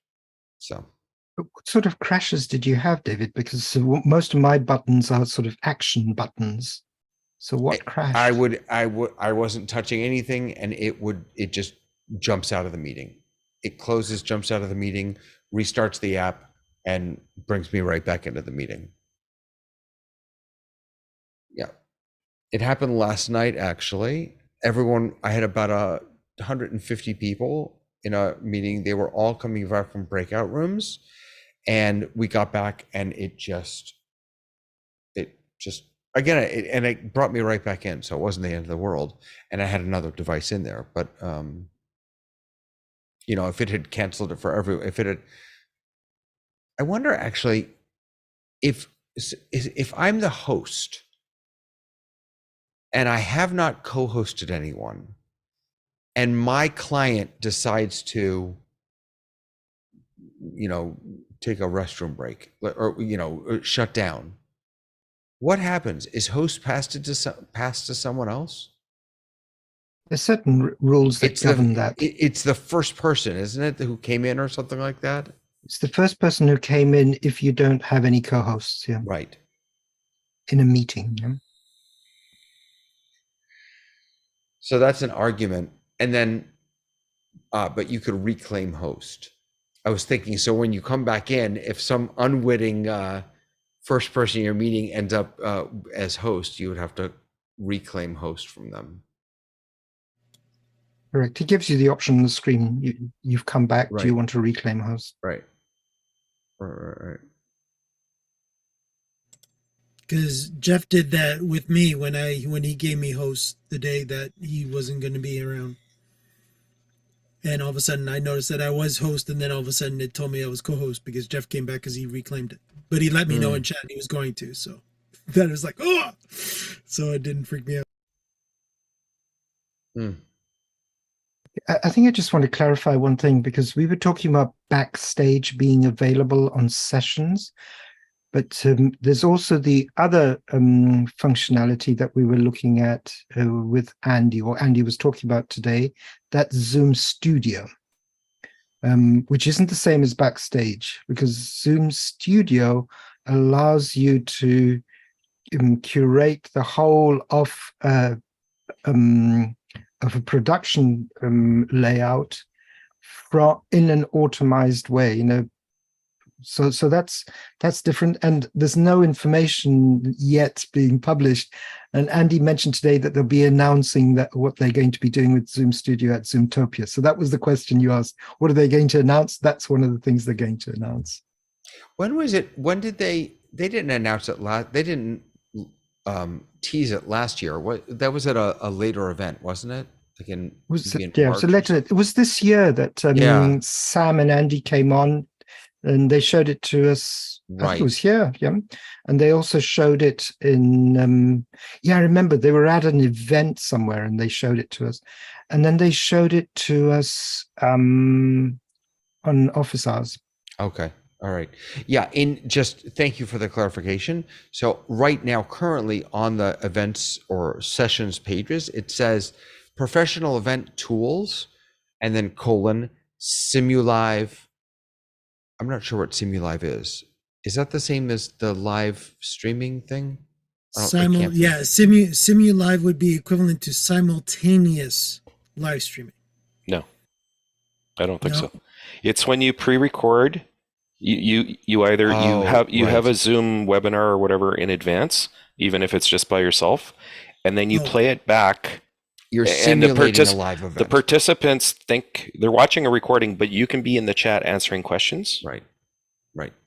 So, what sort of crashes did you have, David? Because most of my buttons are sort of action buttons. So what crashed? I wasn't touching anything, and it just jumps out of the meeting. It closes, jumps out of the meeting, restarts the app, and brings me right back into the meeting. Yeah. It happened last night, actually. I had about 150 people in a meeting. They were all coming back from breakout rooms, and we got back, and it just again, it brought me right back in. So it wasn't the end of the world. And I had another device in there, but if it had canceled it for I wonder actually if I'm the host and I have not co-hosted anyone, and my client decides to, take a restroom break or shut down, what happens? Is host passed to someone else? There's certain rules that govern that. It's the first person, isn't it, who came in or something like that? It's the first person who came in if you don't have any co-hosts. Yeah. Right. In a meeting. Yeah. So that's an argument. And then but you could reclaim host. I was thinking, so when you come back in, if some unwitting first person in your meeting ends up as host, you would have to reclaim host from them. Correct. It gives you the option on the screen. You've come back. Right. Do you want to reclaim host? Right. Right. Because Jeff did that with me when he gave me host the day that he wasn't going to be around. And all of a sudden I noticed that I was host, and then all of a sudden it told me I was co-host because Jeff came back because he reclaimed it. But he let me know in chat he was going to. So then it was like, oh! So it didn't freak me out. I think I just want to clarify one thing, because we were talking about backstage being available on sessions, but there's also the other functionality that we were looking at with Andy, or Andy was talking about today, that's Zoom Studio, which isn't the same as backstage, because Zoom Studio allows you to curate the whole of a production layout in an automized way, so that's different, and there's no information yet being published. And Andy mentioned today that they'll be announcing that what they're going to be doing with Zoom Studio at Zoomtopia. So that was the question you asked. What are they going to announce? That's one of the things they're going to announce. When was it? When did they didn't announce it last? They didn't tease it last year. What, that was at a later event, wasn't it? Like in it was this year that Sam and Andy came on, and they showed it to us. Right. I think it was here, and they also showed it in. I remember they were at an event somewhere, and they showed it to us, and then they showed it to us on office hours. Okay. All right. Yeah. Thank you for the clarification. So right now, currently on the events or sessions pages, it says professional event tools, and then : Simulive. I'm not sure what Simulive is. Is that the same as the live streaming thing? Simulive would be equivalent to simultaneous live streaming. No, I don't think so. It's when you pre-record. You either have a Zoom webinar or whatever in advance, even if it's just by yourself, and then you play it back. You're simulating a live event. The participants think they're watching a recording, but you can be in the chat answering questions. Right.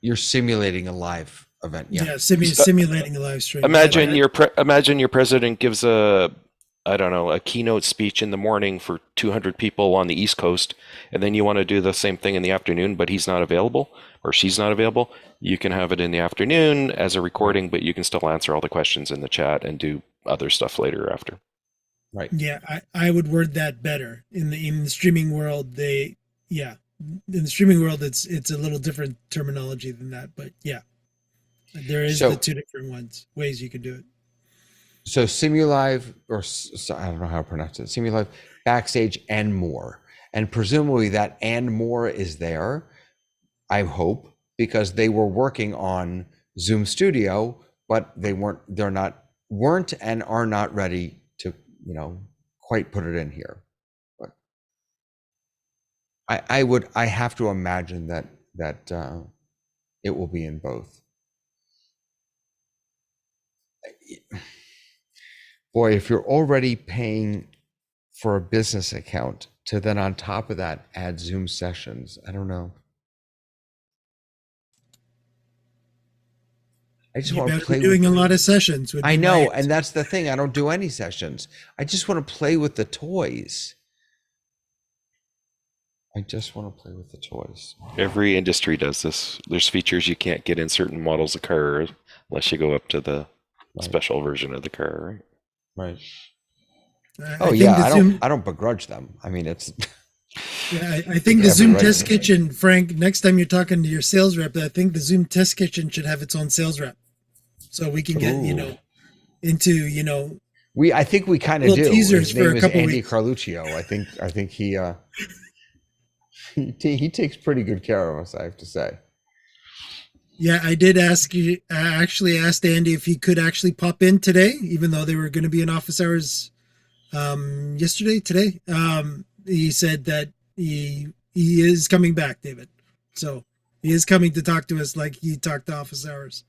You're simulating a live event. Yeah. Simulating a live stream. Imagine your president gives a keynote speech in the morning for 200 people on the East Coast, and then you want to do the same thing in the afternoon, but he's not available or she's not available. You can have it in the afternoon as a recording, but you can still answer all the questions in the chat and do other stuff later after. Right. Yeah, I would word that better. In the streaming world, in the streaming world, it's a little different terminology than that, but yeah, there is the two different ways you could do it. So Simulive, I don't know how to pronounce it, Simulive, Backstage, and more. And presumably that and more is there, I hope, because they were working on Zoom Studio, but they weren't and are not ready to, quite put it in here. But I have to imagine that it will be in both. Boy, if you're already paying for a business account to then on top of that add Zoom sessions, I don't know. I just want to play. Doing a lot of sessions. I know, and that's the thing. I don't do any sessions. I just want to play with the toys. Every industry does this. There's features you can't get in certain models of car unless you go up to the special version of the car, right? I don't begrudge them. I mean, it's. Yeah, I think the Zoom Test Kitchen, Frank, next time you're talking to your sales rep, I think the Zoom Test Kitchen should have its own sales rep. So we can get, into, I think we kind of do. His name is Andy Carluccio. I think he takes pretty good care of us, I have to say. Yeah, I did ask you, I actually asked Andy if he could actually pop in today, even though they were going to be in office hours today. He said that he is coming back, David. So he is coming to talk to us like he talked to office hours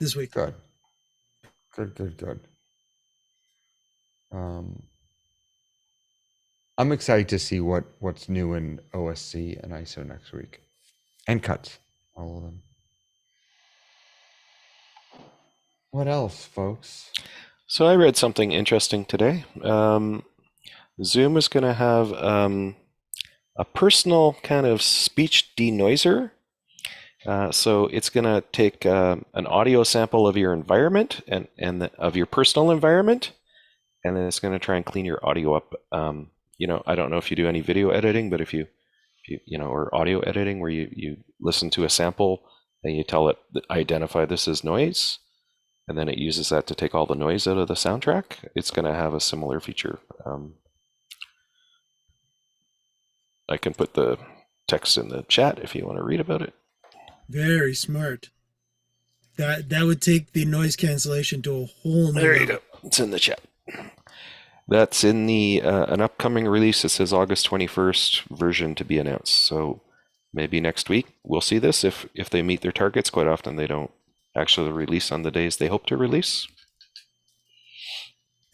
this week. Good. Good. I'm excited to see what's new in OSC and ISO next week, and cuts, all of them. What else, folks? So I read something interesting today. Zoom is going to have a personal kind of speech denoiser. So it's going to take an audio sample of your environment and of your personal environment, and then it's going to try and clean your audio up. I don't know if you do any video editing, but if you or audio editing where you listen to a sample and you tell it, identify this as noise, and then it uses that to take all the noise out of the soundtrack, it's going to have a similar feature. I can put the text in the chat if you want to read about it. Very smart. That would take the noise cancellation to a whole new There you level. go. It's in the chat. That's in the an upcoming release. It says August 21st version to be announced. So maybe next week we'll see this if they meet their targets. Quite often they don't actually release on the days they hope to release.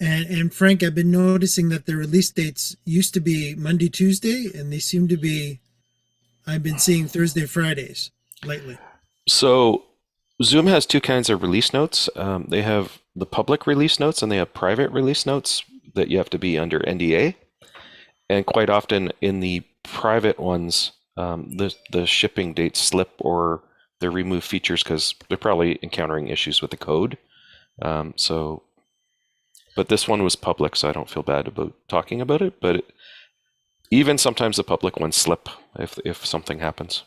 And Frank, I've been noticing that the release dates used to be Monday, Tuesday, and they seem to be, I've been seeing Thursday, Fridays lately. So Zoom has two kinds of release notes. They have the public release notes and they have private release notes that you have to be under NDA. And quite often in the private ones, the shipping dates slip or they remove features because they're probably encountering issues with the code. But this one was public, so I don't feel bad about talking about it. But even sometimes the public ones slip if something happens.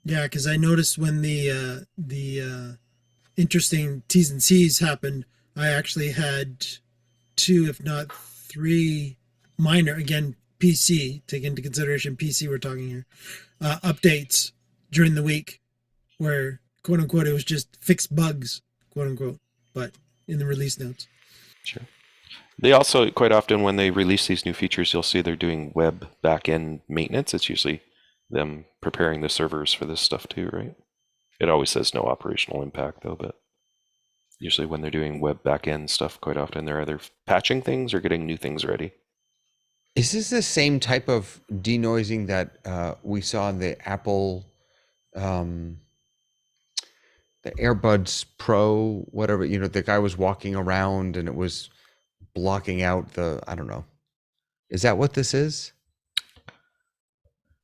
Yeah, because I noticed when the interesting T's and C's happened, I actually had 2, if not 3 minor, again, PC, take into consideration PC we're talking here, updates during the week where, quote unquote, it was just fixed bugs, quote unquote, but in the release notes. Sure. They also, quite often when they release these new features, you'll see they're doing web backend maintenance. It's usually them preparing the servers for this stuff too, right? It always says no operational impact though, but usually when they're doing web backend stuff, quite often they're either patching things or getting new things ready. Is this the same type of denoising that we saw in the Apple, the AirBuds Pro, whatever, the guy was walking around and it was blocking out I don't know. Is that what this is?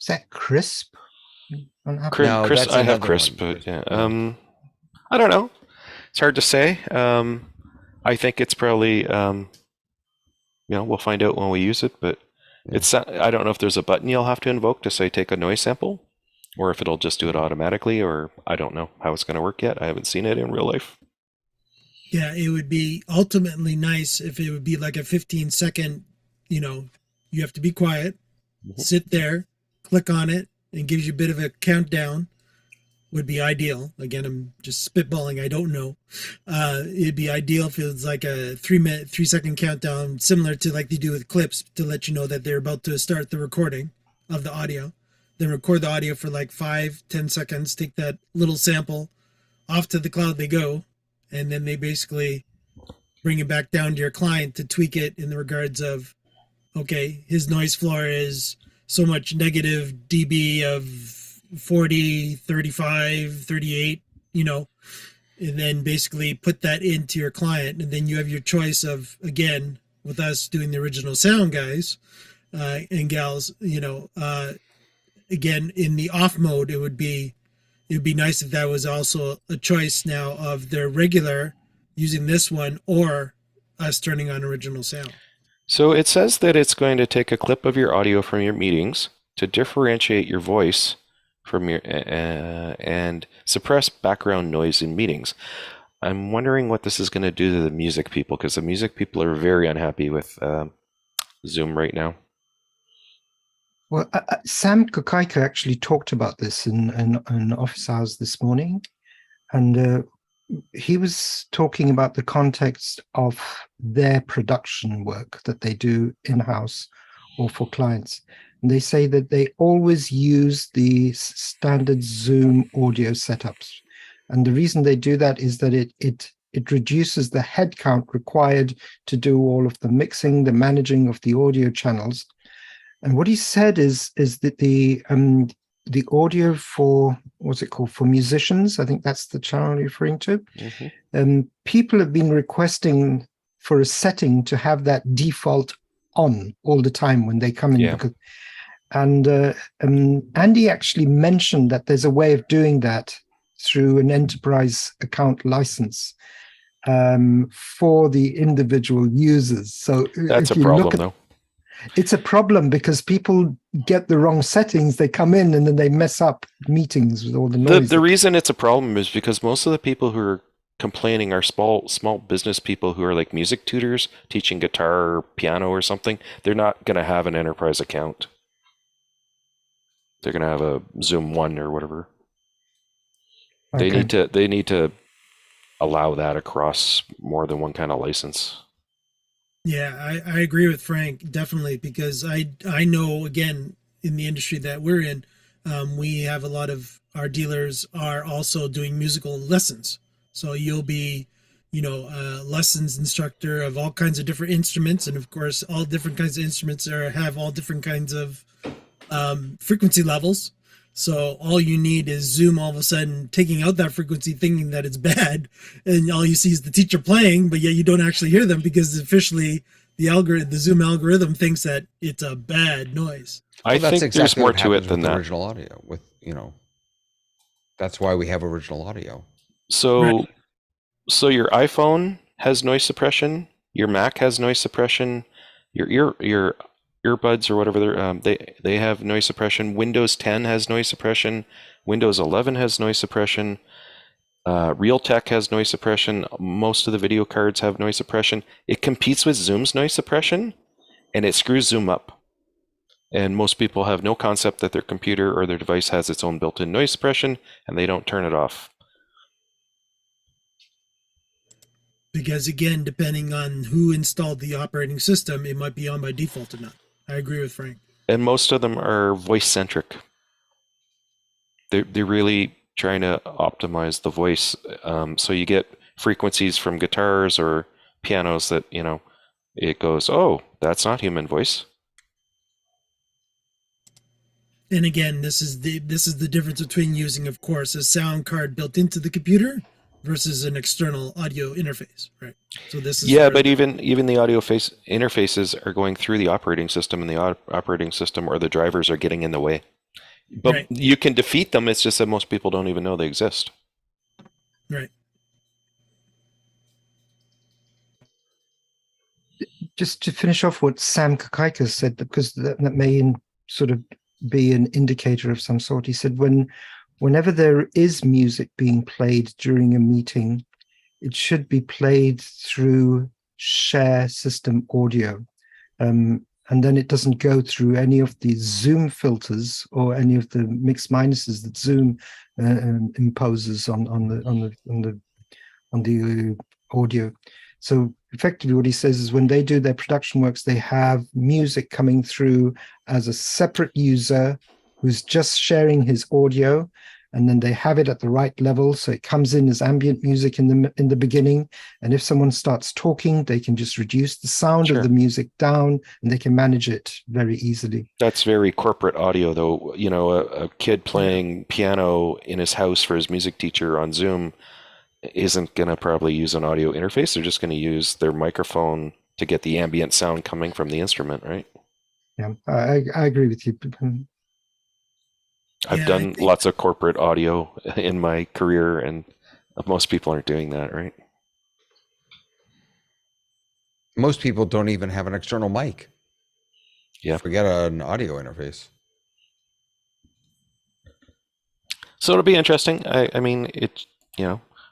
Is that Crisp? On Apple? Chris, No, Chris that's I have another Crisp, one. but yeah. I don't know. It's hard to say. I think it's probably, we'll find out when we use it, but I don't know if there's a button you'll have to invoke to say take a noise sample, or if it'll just do it automatically, or I don't know how it's going to work yet. I haven't seen it in real life. Yeah, it would be ultimately nice if it would be like a 15-second, you have to be quiet, sit there, click on it, and gives you a bit of a countdown. Would be ideal. Again, I'm just spitballing. I don't know. It'd be ideal if it was like a 3-second countdown, similar to like they do with clips, to let you know that they're about to start the recording of the audio. Then record the audio for like 5-10 seconds, take that little sample, off to the cloud they go, and then they basically bring it back down to your client to tweak it in the regards of, okay, his noise floor is so much negative dB of 40, 35, 38, and then basically put that into your client. And then you have your choice of, again, with us doing the original sound guys and gals, again, in the off mode, it'd be nice if that was also a choice now of their regular using this one or us turning on original sound. So it says that it's going to take a clip of your audio from your meetings to differentiate your voice from your and suppress background noise in meetings. I'm wondering what this is going to do to the music people, because the music people are very unhappy with Zoom right now. Well, Sam Kukaika actually talked about this in office hours this morning, and he was talking about the context of their production work that they do in-house or for clients. And they say that they always use the standard Zoom audio setups. And the reason they do that is that it reduces the head count required to do all of the mixing, the managing of the audio channels. And what he said is that the audio for, what's it called, for musicians, I think that's the channel you're referring to. People have been requesting for a setting to have that default on all the time when they come in. Yeah. Because, and Andy actually mentioned that there's a way of doing that through an enterprise account license for the individual users. So That's a if you problem, look at, though. it's a problem because people get the wrong settings. They come in and then they mess up meetings with all the noise. The reason it's a problem is because most of the people who are complaining are small business people who are like music tutors teaching guitar or piano or something. They're not going to have an enterprise account. They're going to have a Zoom One or whatever. Okay. They need to allow that across more than one kind of license. Yeah, I agree with Frank, definitely, because I know, again, in the industry that we're in, we have a lot of our dealers are also doing musical lessons. So you'll be, lessons instructor of all kinds of different instruments. And of course, all different kinds of instruments have all different kinds of frequency levels. So all you need is Zoom all of a sudden taking out that frequency, thinking that it's bad, and all you see is the teacher playing, but yet you don't actually hear them because officially the Zoom algorithm thinks that it's a bad noise. I think that's there's exactly more what to it happens than with that. original audio. That's why we have original audio. So, Right. so your iPhone has noise suppression. Your Mac has noise suppression. Your earbuds or whatever they have noise suppression. Windows 10 has noise suppression. Windows 11 has noise suppression. Realtek has noise suppression. Most of the video cards have noise suppression. It competes with Zoom's noise suppression, and it screws Zoom up. And most people have no concept that their computer or their device has its own built-in noise suppression, and they don't turn it off. Because again, depending on who installed the operating system, it might be on by default or not. I agree with Frank. And most of them are voice-centric. They're really trying to optimize the voice. So you get frequencies from guitars or pianos that, it goes, oh, that's not human voice. And again, this is the difference between using, of course, a sound card built into the computer versus an external audio interface, right? So this is but even the audio interfaces are going through the operating system, and the operating system or the drivers are getting in the way. But right. You can defeat them. It's just that most people don't even know they exist. Right. Just to finish off what Sam Kakaika said, because that may sort of be an indicator of some sort. He said whenever there is music being played during a meeting, it should be played through share system audio. And then it doesn't go through any of the Zoom filters or any of the mix minuses that Zoom imposes on the audio. So effectively what he says is when they do their production works, they have music coming through as a separate user who's just sharing his audio, and then they have it at the right level, so it comes in as ambient music in the beginning, and if someone starts talking, they can just reduce the sound of the music down, and they can manage it very easily. That's very corporate audio, though. A kid playing piano in his house for his music teacher on Zoom isn't going to probably use an audio interface. They're just going to use their microphone to get the ambient sound coming from the instrument, right? Yeah, I agree with you. I've done lots of corporate audio in my career, and most people aren't doing that, right? Most people don't even have an external mic. Yeah. Forget an audio interface. So it'll be interesting. I mean,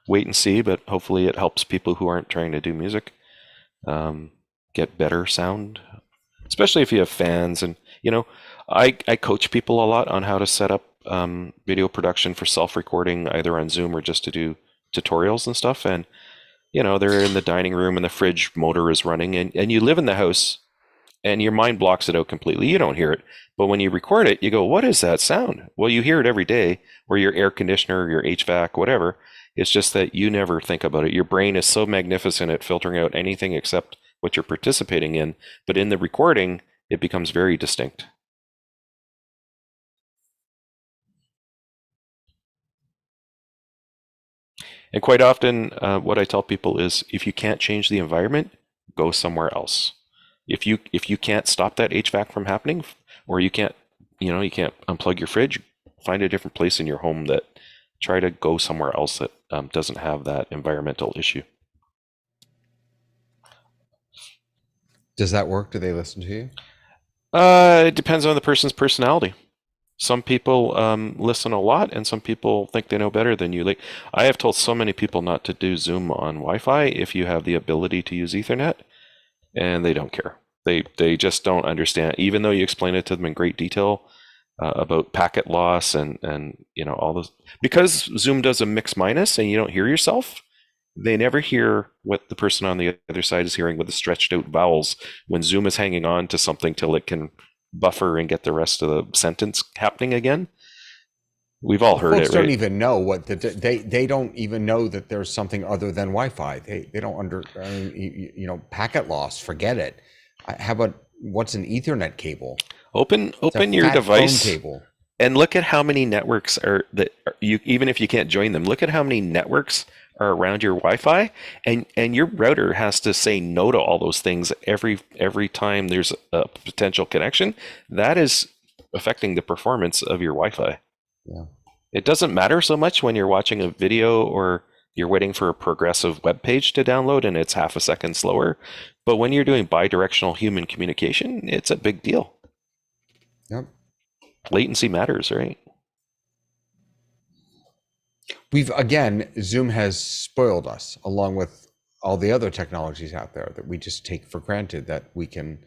wait and see, but hopefully it helps people who aren't trying to do music get better sound, especially if you have fans. And, I coach people a lot on how to set up video production for self-recording, either on Zoom or just to do tutorials and stuff. And, they're in the dining room and the fridge motor is running, and you live in the house and your mind blocks it out completely. You don't hear it. But when you record it, you go, what is that sound? Well, you hear it every day, or your air conditioner, your HVAC, whatever. It's just that you never think about it. Your brain is so magnificent at filtering out anything except what you're participating in. But in the recording, it becomes very distinct. And quite often, what I tell people is, if you can't change the environment, go somewhere else. If you can't stop that HVAC from happening, or you can't unplug your fridge, find a different place in your home that try to go somewhere else that doesn't have that environmental issue. Does that work? Do they listen to you? It depends on the person's personality. Some people listen a lot, and some people think they know better than you. Like, I have told so many people not to do Zoom on Wi-Fi if you have the ability to use Ethernet, and they don't care. They just don't understand, even though you explain it to them in great detail about packet loss and all this. Because Zoom does a mix minus, and you don't hear yourself. They never hear what the person on the other side is hearing with the stretched out vowels when Zoom is hanging on to something till it can buffer and get the rest of the sentence happening again. We've all heard Folks it, right? don't even know what they don't even know that there's something other than Wi-Fi. They don't packet loss. Forget it. How about what's an Ethernet cable? Open your device cable and look at how many networks you, even if you can't join them, look at how many networks are around your Wi-Fi, and your router has to say no to all those things every time there's a potential connection. That is affecting the performance of your Wi-Fi. Yeah. It doesn't matter so much when you're watching a video or you're waiting for a progressive web page to download and it's half a second slower. But when you're doing bidirectional human communication, it's a big deal. Yep. Latency matters, right? Zoom has spoiled us, along with all the other technologies out there that we just take for granted, that we can,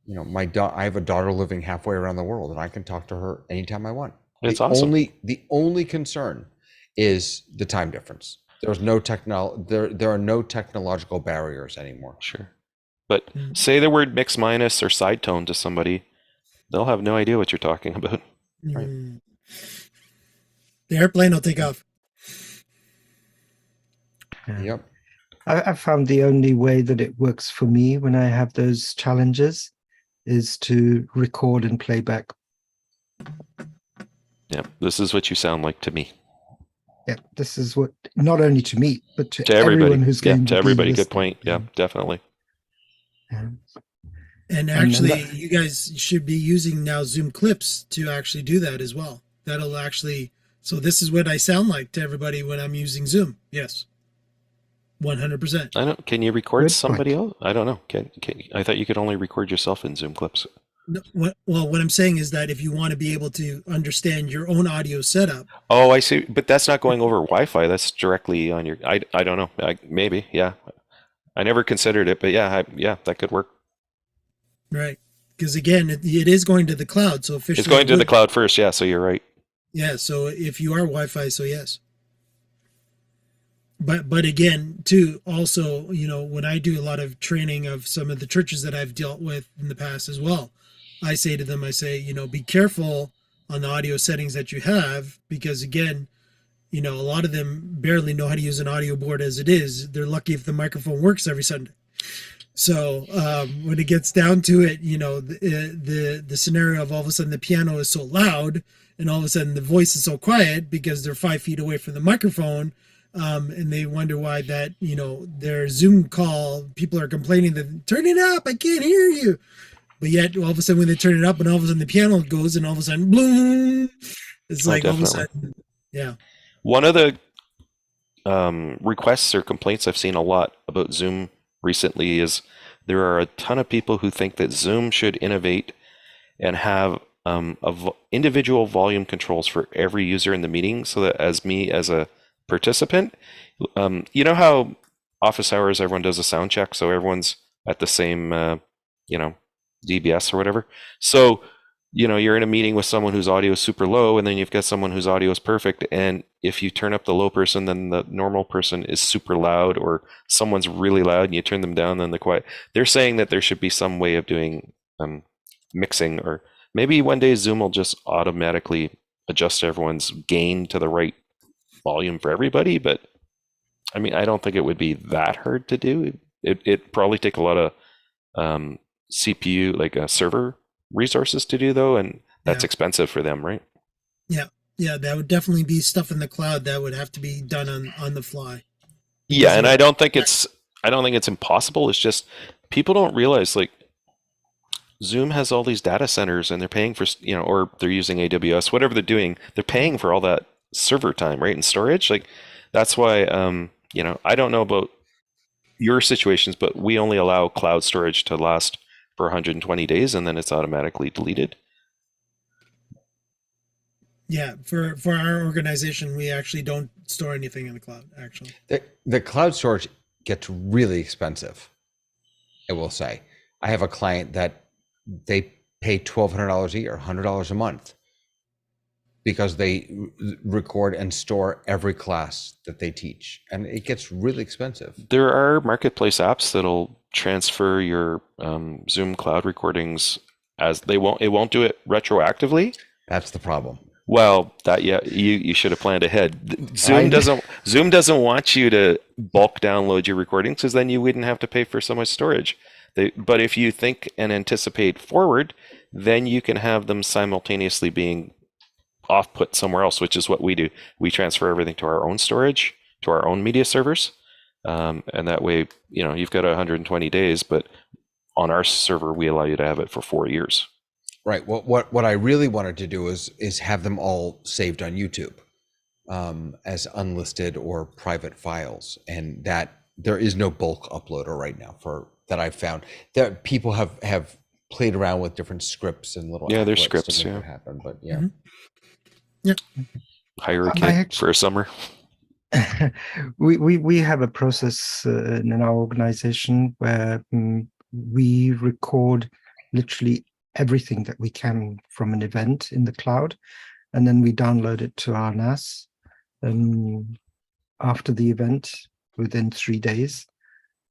I have a daughter living halfway around the world, and I can talk to her anytime I want. It's awesome. The only concern is the time difference. There's no there are no technological barriers anymore. Sure. But say the word mix minus or side tone to somebody, they'll have no idea what you're talking about. Right. The airplane will take off. Yep. I found the only way that it works for me when I have those challenges is to record and play back. Yeah, this is what you sound like to me. Yeah, this is what, not only to me, but to everybody. Everyone who's going to everybody. Good point. Yeah, definitely. And actually, you guys should be using now Zoom clips to actually do that as well. That'll actually, so this is what I sound like to everybody when I'm using Zoom. Yes. 100%. I don't. Can you record somebody else? I don't know. I thought you could only record yourself in Zoom clips. No, what I'm saying is that if you want to be able to understand your own audio setup. Oh, I see. But that's not going over Wi-Fi. That's directly on your. I don't know. Maybe. Yeah. I never considered it, but yeah, that could work. Right. Because again, it is going to the cloud. So officially, it's going to the cloud first. Yeah. So you're right. Yeah. So if you are Wi-Fi, so yes. But again, too, also, when I do a lot of training of some of the churches that I've dealt with in the past as well, I say to them, be careful on the audio settings that you have, because again, a lot of them barely know how to use an audio board as it is. They're lucky if the microphone works every Sunday. So when it gets down to it, the scenario of all of a sudden the piano is so loud and all of a sudden the voice is so quiet because they're 5 feet away from the microphone. And they wonder why that, their Zoom call, people are complaining that turn it up, I can't hear you. But yet all of a sudden when they turn it up and all of a sudden the piano goes and all of a sudden, boom, it's like all of a sudden, yeah. One of the requests or complaints I've seen a lot about Zoom recently is there are a ton of people who think that Zoom should innovate and have individual volume controls for every user in the meeting, so that as a participant, you know how office hours everyone does a sound check, so everyone's at the same dBs or whatever. So you're in a meeting with someone whose audio is super low, and then you've got someone whose audio is perfect. And if you turn up the low person, then the normal person is super loud, or someone's really loud and you turn them down, then the quiet. They're saying that there should be some way of doing mixing, or maybe one day Zoom will just automatically adjust everyone's gain to the right volume for everybody. But I mean, I don't think it would be that hard to do. It probably take a lot of CPU, like server resources to do, though, and that's expensive for them, right? Yeah, that would definitely be stuff in the cloud that would have to be done on the fly. Yeah, and I don't think it's impossible. It's just people don't realize, like, Zoom has all these data centers and they're paying for, or they're using AWS, whatever they're doing, they're paying for all that server time, right? And storage. Like, that's why, I don't know about your situations, but we only allow cloud storage to last for 120 days and then it's automatically deleted. Yeah, for our organization, we actually don't store anything in the cloud, actually. The cloud storage gets really expensive, I will say. I have a client that they pay $1,200 a year, $100 a month, because they record and store every class that they teach, and it gets really expensive. There are marketplace apps that'll transfer your Zoom cloud recordings as it won't do it retroactively. That's the problem. Well, you should have planned ahead. Zoom doesn't want you to bulk download your recordings, because then you wouldn't have to pay for so much storage. But if you think and anticipate forward, then you can have them simultaneously being off-put somewhere else, which is what we do. We transfer everything to our own storage, to our own media servers, and that way, you've got 120 days, but on our server, we allow you to have it for 4 years. Right. What I really wanted to do is have them all saved on YouTube as unlisted or private files, and that there is no bulk uploader right now that I've found. That people have played around with different scripts and little there's scripts to make it happen, but yeah. Mm-hmm. Yeah. Hire a kid for a summer. we have a process in our organization where we record literally everything that we can from an event in the cloud, and then we download it to our NAS after the event within 3 days.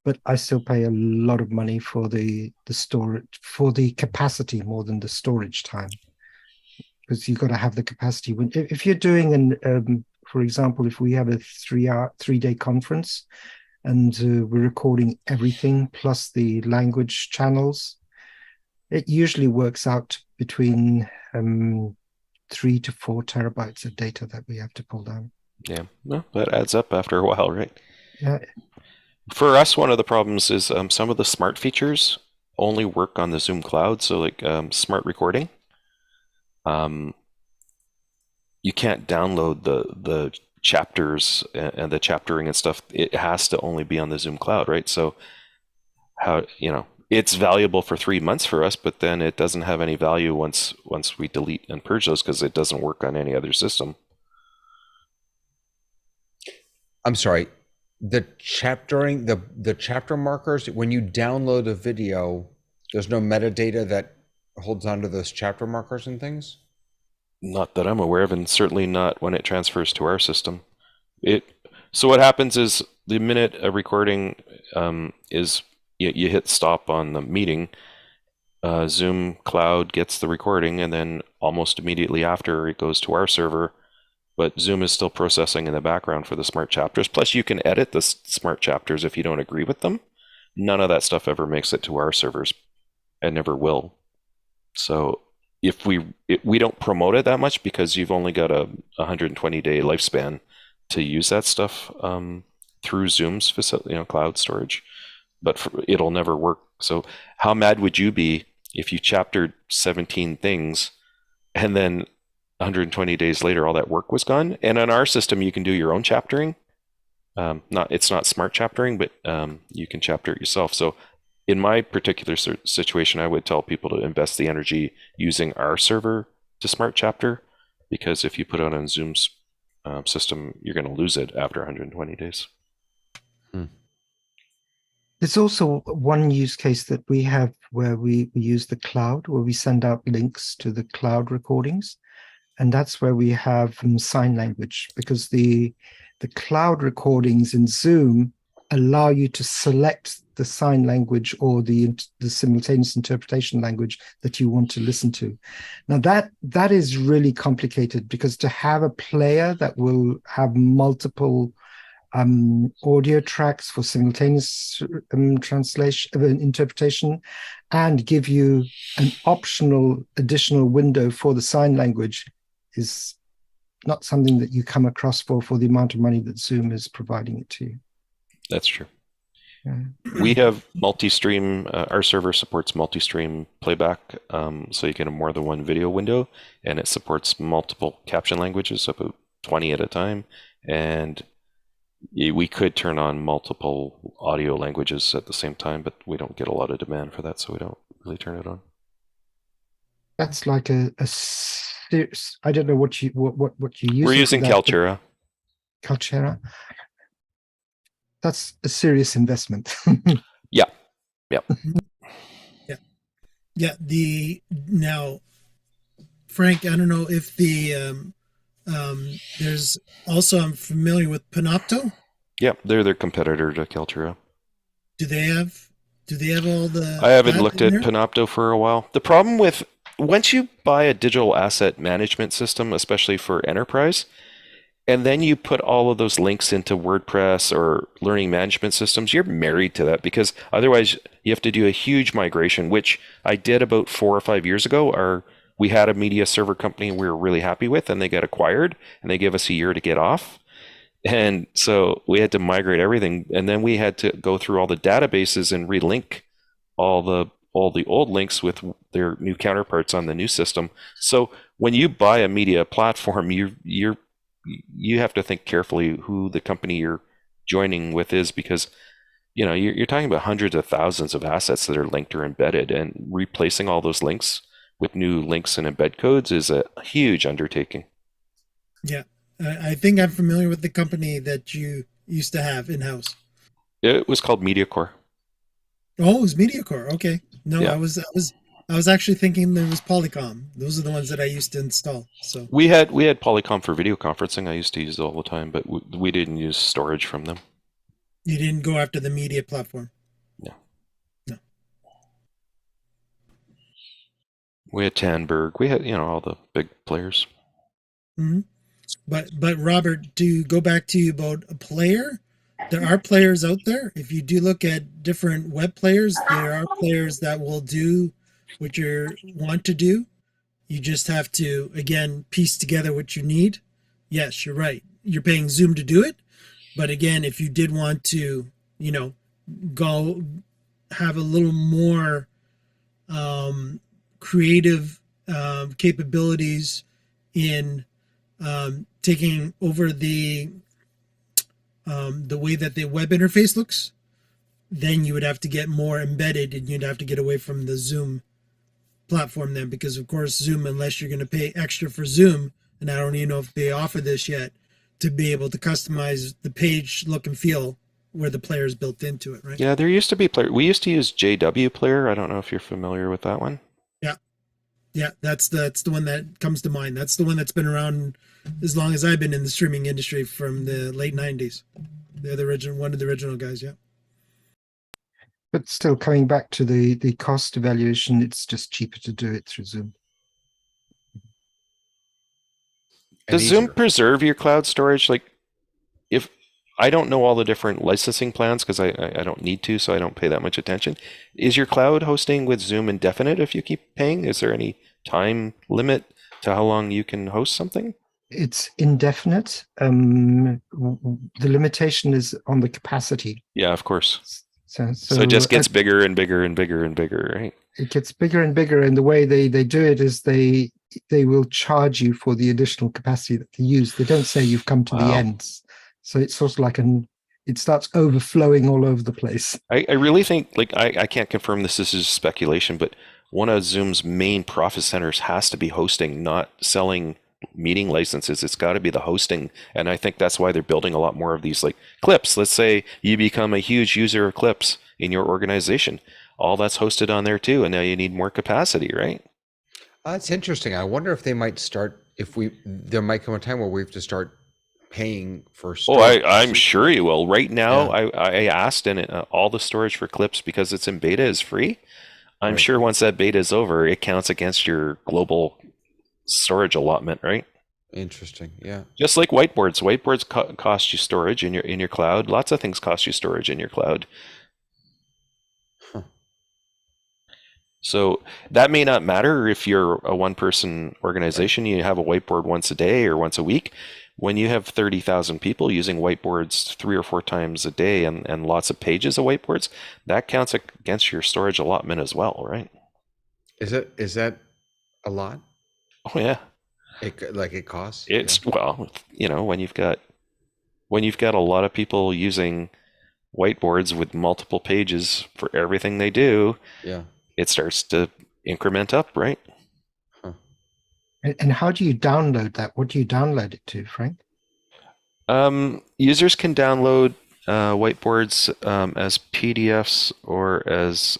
But I still pay a lot of money for the storage, for the capacity, more than the storage time, because you've got to have the capacity. If you're doing for example, if we have a 3-day conference and we're recording everything plus the language channels, it usually works out between 3 to 4 terabytes of data that we have to pull down. Yeah, well, that adds up after a while, right? Yeah. For us, one of the problems is some of the smart features only work on the Zoom cloud. So, like smart recording, you can't download the chapters and the chaptering and stuff. It has to only be on the Zoom cloud, right? So, it's valuable for 3 months for us, but then it doesn't have any value once we delete and purge those, because it doesn't work on any other system. I'm sorry. The chaptering, the chapter markers, when you download a video, there's no metadata that holds onto those chapter markers and things? Not that I'm aware of, and certainly not when it transfers to our system. So what happens is, the minute a recording is, you hit stop on the meeting, Zoom Cloud gets the recording, and then almost immediately after, it goes to our server. But Zoom is still processing in the background for the smart chapters. Plus, you can edit the smart chapters if you don't agree with them. None of that stuff ever makes it to our servers, and never will. So if we don't promote it that much, because you've only got a 120-day lifespan to use that stuff through Zoom's facility, cloud storage. But it'll never work. So how mad would you be if you chaptered 17 things and then 120 days later all that work was gone? And on our system, you can do your own chaptering. It's not smart chaptering, but you can chapter it yourself. So in my particular situation, I would tell people to invest the energy using our server to smart chapter, because if you put it on Zoom's system, you're going to lose it after 120 days. There's also one use case that we have where we use the cloud, where we send out links to the cloud recordings. And that's where we have sign language, because the cloud recordings in Zoom allow you to select the sign language or the simultaneous interpretation language that you want to listen to. Now that is really complicated, because to have a player that will have multiple audio tracks for simultaneous translation, interpretation, and give you an optional additional window for the sign language is not something that you come across for the amount of money that Zoom is providing it to you. That's true. Yeah. We have multi-stream. Our server supports multi-stream playback, so you can have more than one video window, and it supports multiple caption languages, about 20 at a time, and we could turn on multiple audio languages at the same time, but we don't get a lot of demand for that, so we don't really turn it on. That's like a serious, I don't know what you use. We're using Kaltura. Kaltura. That's a serious investment. Yeah. Yeah. Yeah. Now, Frank, I don't know if there's also, I'm familiar with Panopto. Yeah, they're their competitor to Kaltura. Do they have all the? I haven't looked at Panopto for a while. The problem with, once you buy a digital asset management system, especially for enterprise, and then you put all of those links into WordPress or learning management systems, you're married to that, because otherwise you have to do a huge migration, which I did about 4 or 5 years ago. We had a media server company we were really happy with, and they got acquired, and they gave us a year to get off. And so we had to migrate everything, and then we had to go through all the databases and relink all the old links with their new counterparts on the new system. So when you buy a media platform, you have to think carefully who the company you're joining with is, because you're talking about hundreds of thousands of assets that are linked or embedded, and replacing all those links with new links and embed codes is a huge undertaking. Yeah, I think I'm familiar with the company that you used to have in-house. It was called MediaCore. Oh, it was MediaCore. Okay. No, Yeah. I was actually thinking there was Polycom. Those are the ones that I used to install. So We had Polycom for video conferencing. I used to use it all the time, but we didn't use storage from them. you didn't go after the media platform. No. No. We had Tandberg. We had all the big players. Mm-hmm. But Robert, to go back to you about a player, there are players out there. If you do look at different web players, there are players that will do what you want to do. You just have to, again, piece together what you need. Yes, you're right. You're paying Zoom to do it. But again, if you did want to, go have a little more creative capabilities in taking over the way that the web interface looks, then you would have to get more embedded, and you'd have to get away from the Zoom platform then, because of course Zoom, unless you're going to pay extra for Zoom, and I don't even know if they offer this yet, to be able to customize the page look and feel where the player is built into it, right? Yeah, there used to be player. We used to use JW Player. I don't know if you're familiar with that one. Yeah, that's the one that comes to mind. That's the one that's been around as long as I've been in the streaming industry, from the late 90s. They're one of the original guys, yeah. But still, coming back to the cost evaluation, it's just cheaper to do it through Zoom. Does Zoom preserve your cloud storage? Like, if I don't know all the different licensing plans, because I don't need to, so I don't pay that much attention. Is your cloud hosting with Zoom indefinite if you keep paying? Is there any time limit to how long you can host something? It's indefinite. The limitation is on the capacity. Yeah, of course. So it just gets bigger and bigger and bigger and bigger, right? It gets bigger and bigger, and the way they do it is they will charge you for the additional capacity that they use. They don't say you've come to the ends. So it's sort of like it starts overflowing all over the place. I really think, like, I can't confirm this is speculation, but one of Zoom's main profit centers has to be hosting, not selling meeting licenses. It's got to be the hosting. And I think that's why they're building a lot more of these, like Clips. Let's say you become a huge user of Clips in your organization. All that's hosted on there too, and now you need more capacity, right? That's interesting. I wonder if they might start, there might come a time where we have to start paying for Oh, storage. I'm sure you will. Right now, Yeah. I asked, and all the storage for clips, because it's in beta, is free. I'm Right. sure once that beta is over, it counts against your global storage allotment, right? Interesting. Yeah. Just like whiteboards. Whiteboards cost you storage in your cloud. Lots of things cost you storage in your cloud. Huh. So that may not matter if you're a one-person organization, you have a whiteboard once a day or once a week. When you have 30,000 people using whiteboards 3 or 4 times a day and lots of pages of whiteboards, that counts against your storage allotment as well, right? Is that a lot? Oh yeah. It costs? It's well, when you've got a lot of people using whiteboards with multiple pages for everything they do, Yeah. it starts to increment up, right? And how do you download that? What do you download it to, Frank? Users can download whiteboards as PDFs or as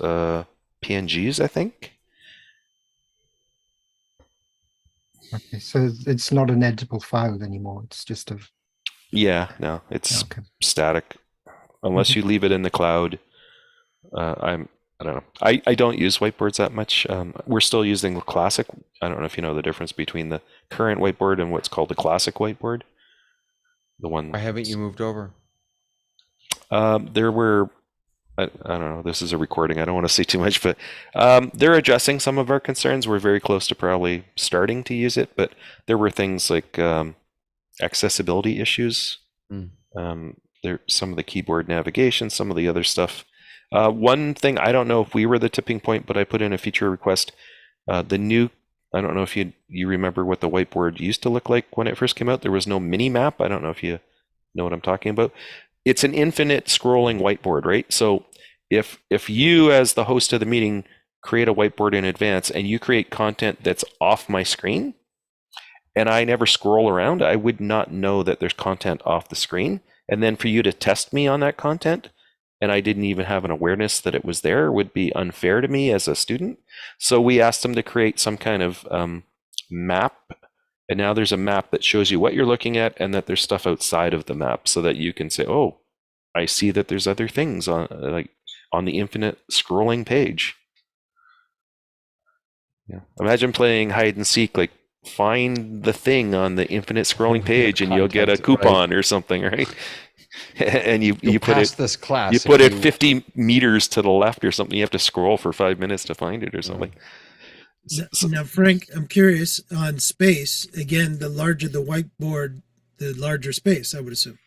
PNGs, I think. Okay, so it's not an editable file anymore. It's just a. Yeah, no, it's Okay. static. Unless you leave it in the cloud. I don't know. I don't use whiteboards that much. We're still using the classic. I don't know if you know the difference between the current whiteboard and what's called the classic whiteboard. The one. Why haven't you moved over? There were, I don't know, this is a recording. I don't want to say too much, but they're addressing some of our concerns. We're very close to probably starting to use it, but there were things like accessibility issues. There, some of the keyboard navigation, some of the other stuff. One thing, I don't know if we were the tipping point, but I put in a feature request. I don't know if you remember what the whiteboard used to look like when it first came out. There was no mini map. I don't know if you know what I'm talking about. It's an infinite scrolling whiteboard, right? So if you, as the host of the meeting, create a whiteboard in advance and you create content that's off my screen, and I never scroll around, I would not know that there's content off the screen. And then for you to test me on that content, and I didn't even have an awareness that it was there, would be unfair to me as a student. So we asked them to create some kind of map. And now there's a map that shows you what you're looking at and that there's stuff outside of the map so that you can say, oh, I see that there's other things on the infinite scrolling page. Yeah. Imagine playing hide and seek, like find the thing on the infinite scrolling page and you'll get a coupon or something, right? And you put it this class. You put it 50 meters to the left or something. You have to scroll for 5 minutes to find it or something. Now, Frank, I'm curious on space. Again, the larger the whiteboard, the larger space, I would assume.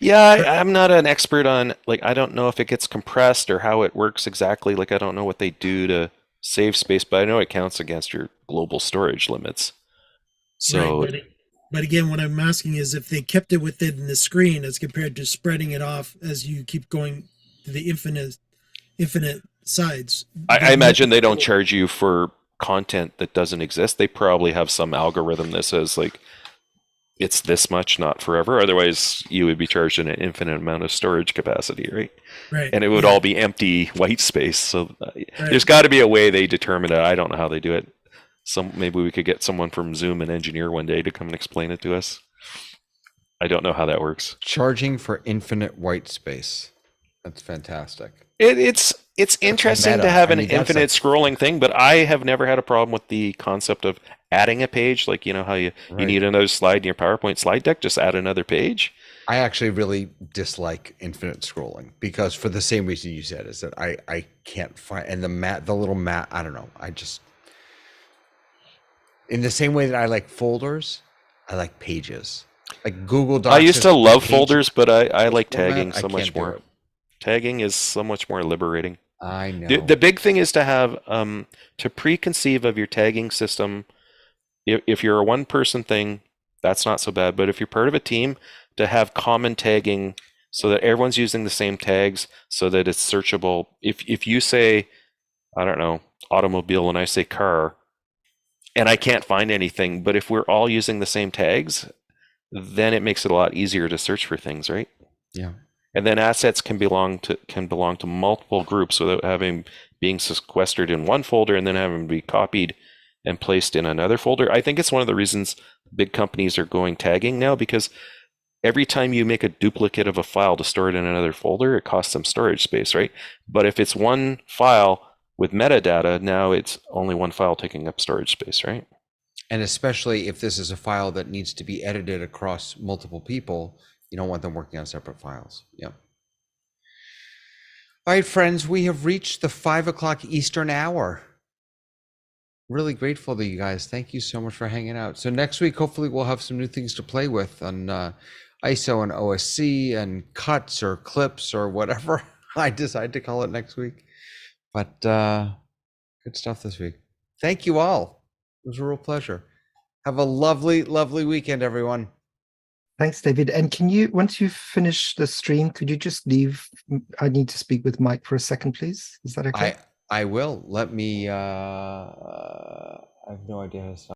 Yeah, I'm not an expert on, I don't know if it gets compressed or how it works exactly. I don't know what they do to save space, but I know it counts against your global storage limits. So, right, but again, what I'm asking is if they kept it within the screen as compared to spreading it off as you keep going to the infinite sides. I imagine they don't charge you for content that doesn't exist. They probably have some algorithm that says it's this much, not forever. Otherwise, you would be charged an infinite amount of storage capacity, right? Right. And it would all be empty white space. So there's got to be a way they determine it. I don't know how they do it. Maybe we could get someone from Zoom, an engineer, one day to come and explain it to us. I don't know how that works. Charging for infinite white space. That's fantastic. It's interesting to have an infinite scrolling thing, but I have never had a problem with the concept of adding a page. How you need another slide in your PowerPoint slide deck, just add another page. I actually really dislike infinite scrolling because for the same reason you said, is that I can't find, and the little mat, I don't know. In the same way that I like folders, I like pages. Like Google Docs. I used to love folders, but I like tagging format, so much more. Tagging is so much more liberating. I know. The big thing is to have to preconceive of your tagging system. If you're a one-person thing, that's not so bad. But if you're part of a team, to have common tagging so that everyone's using the same tags, so that it's searchable. If you say, I don't know, automobile, and I say car, and I can't find anything, but if we're all using the same tags, then it makes it a lot easier to search for things, right? Yeah. And then assets can belong to multiple groups without being sequestered in one folder and then having to be copied and placed in another folder. I think it's one of the reasons big companies are going tagging now, because every time you make a duplicate of a file to store it in another folder, it costs them storage space, right? But if it's one file with metadata, now it's only one file taking up storage space, right? And especially if this is a file that needs to be edited across multiple people, you don't want them working on separate files. Yep. All right, friends, we have reached the 5 o'clock Eastern hour. Really grateful to you guys. Thank you so much for hanging out. So next week, hopefully we'll have some new things to play with on ISO and OSC and cuts or clips or whatever I decide to call it next week. But good stuff this week. Thank you all. It was a real pleasure. Have a lovely, lovely weekend, everyone. Thanks, David. And can you, once you finish the stream, could you just leave? I need to speak with Mike for a second, please. Is that okay? I will. Let me, I have no idea how to stop.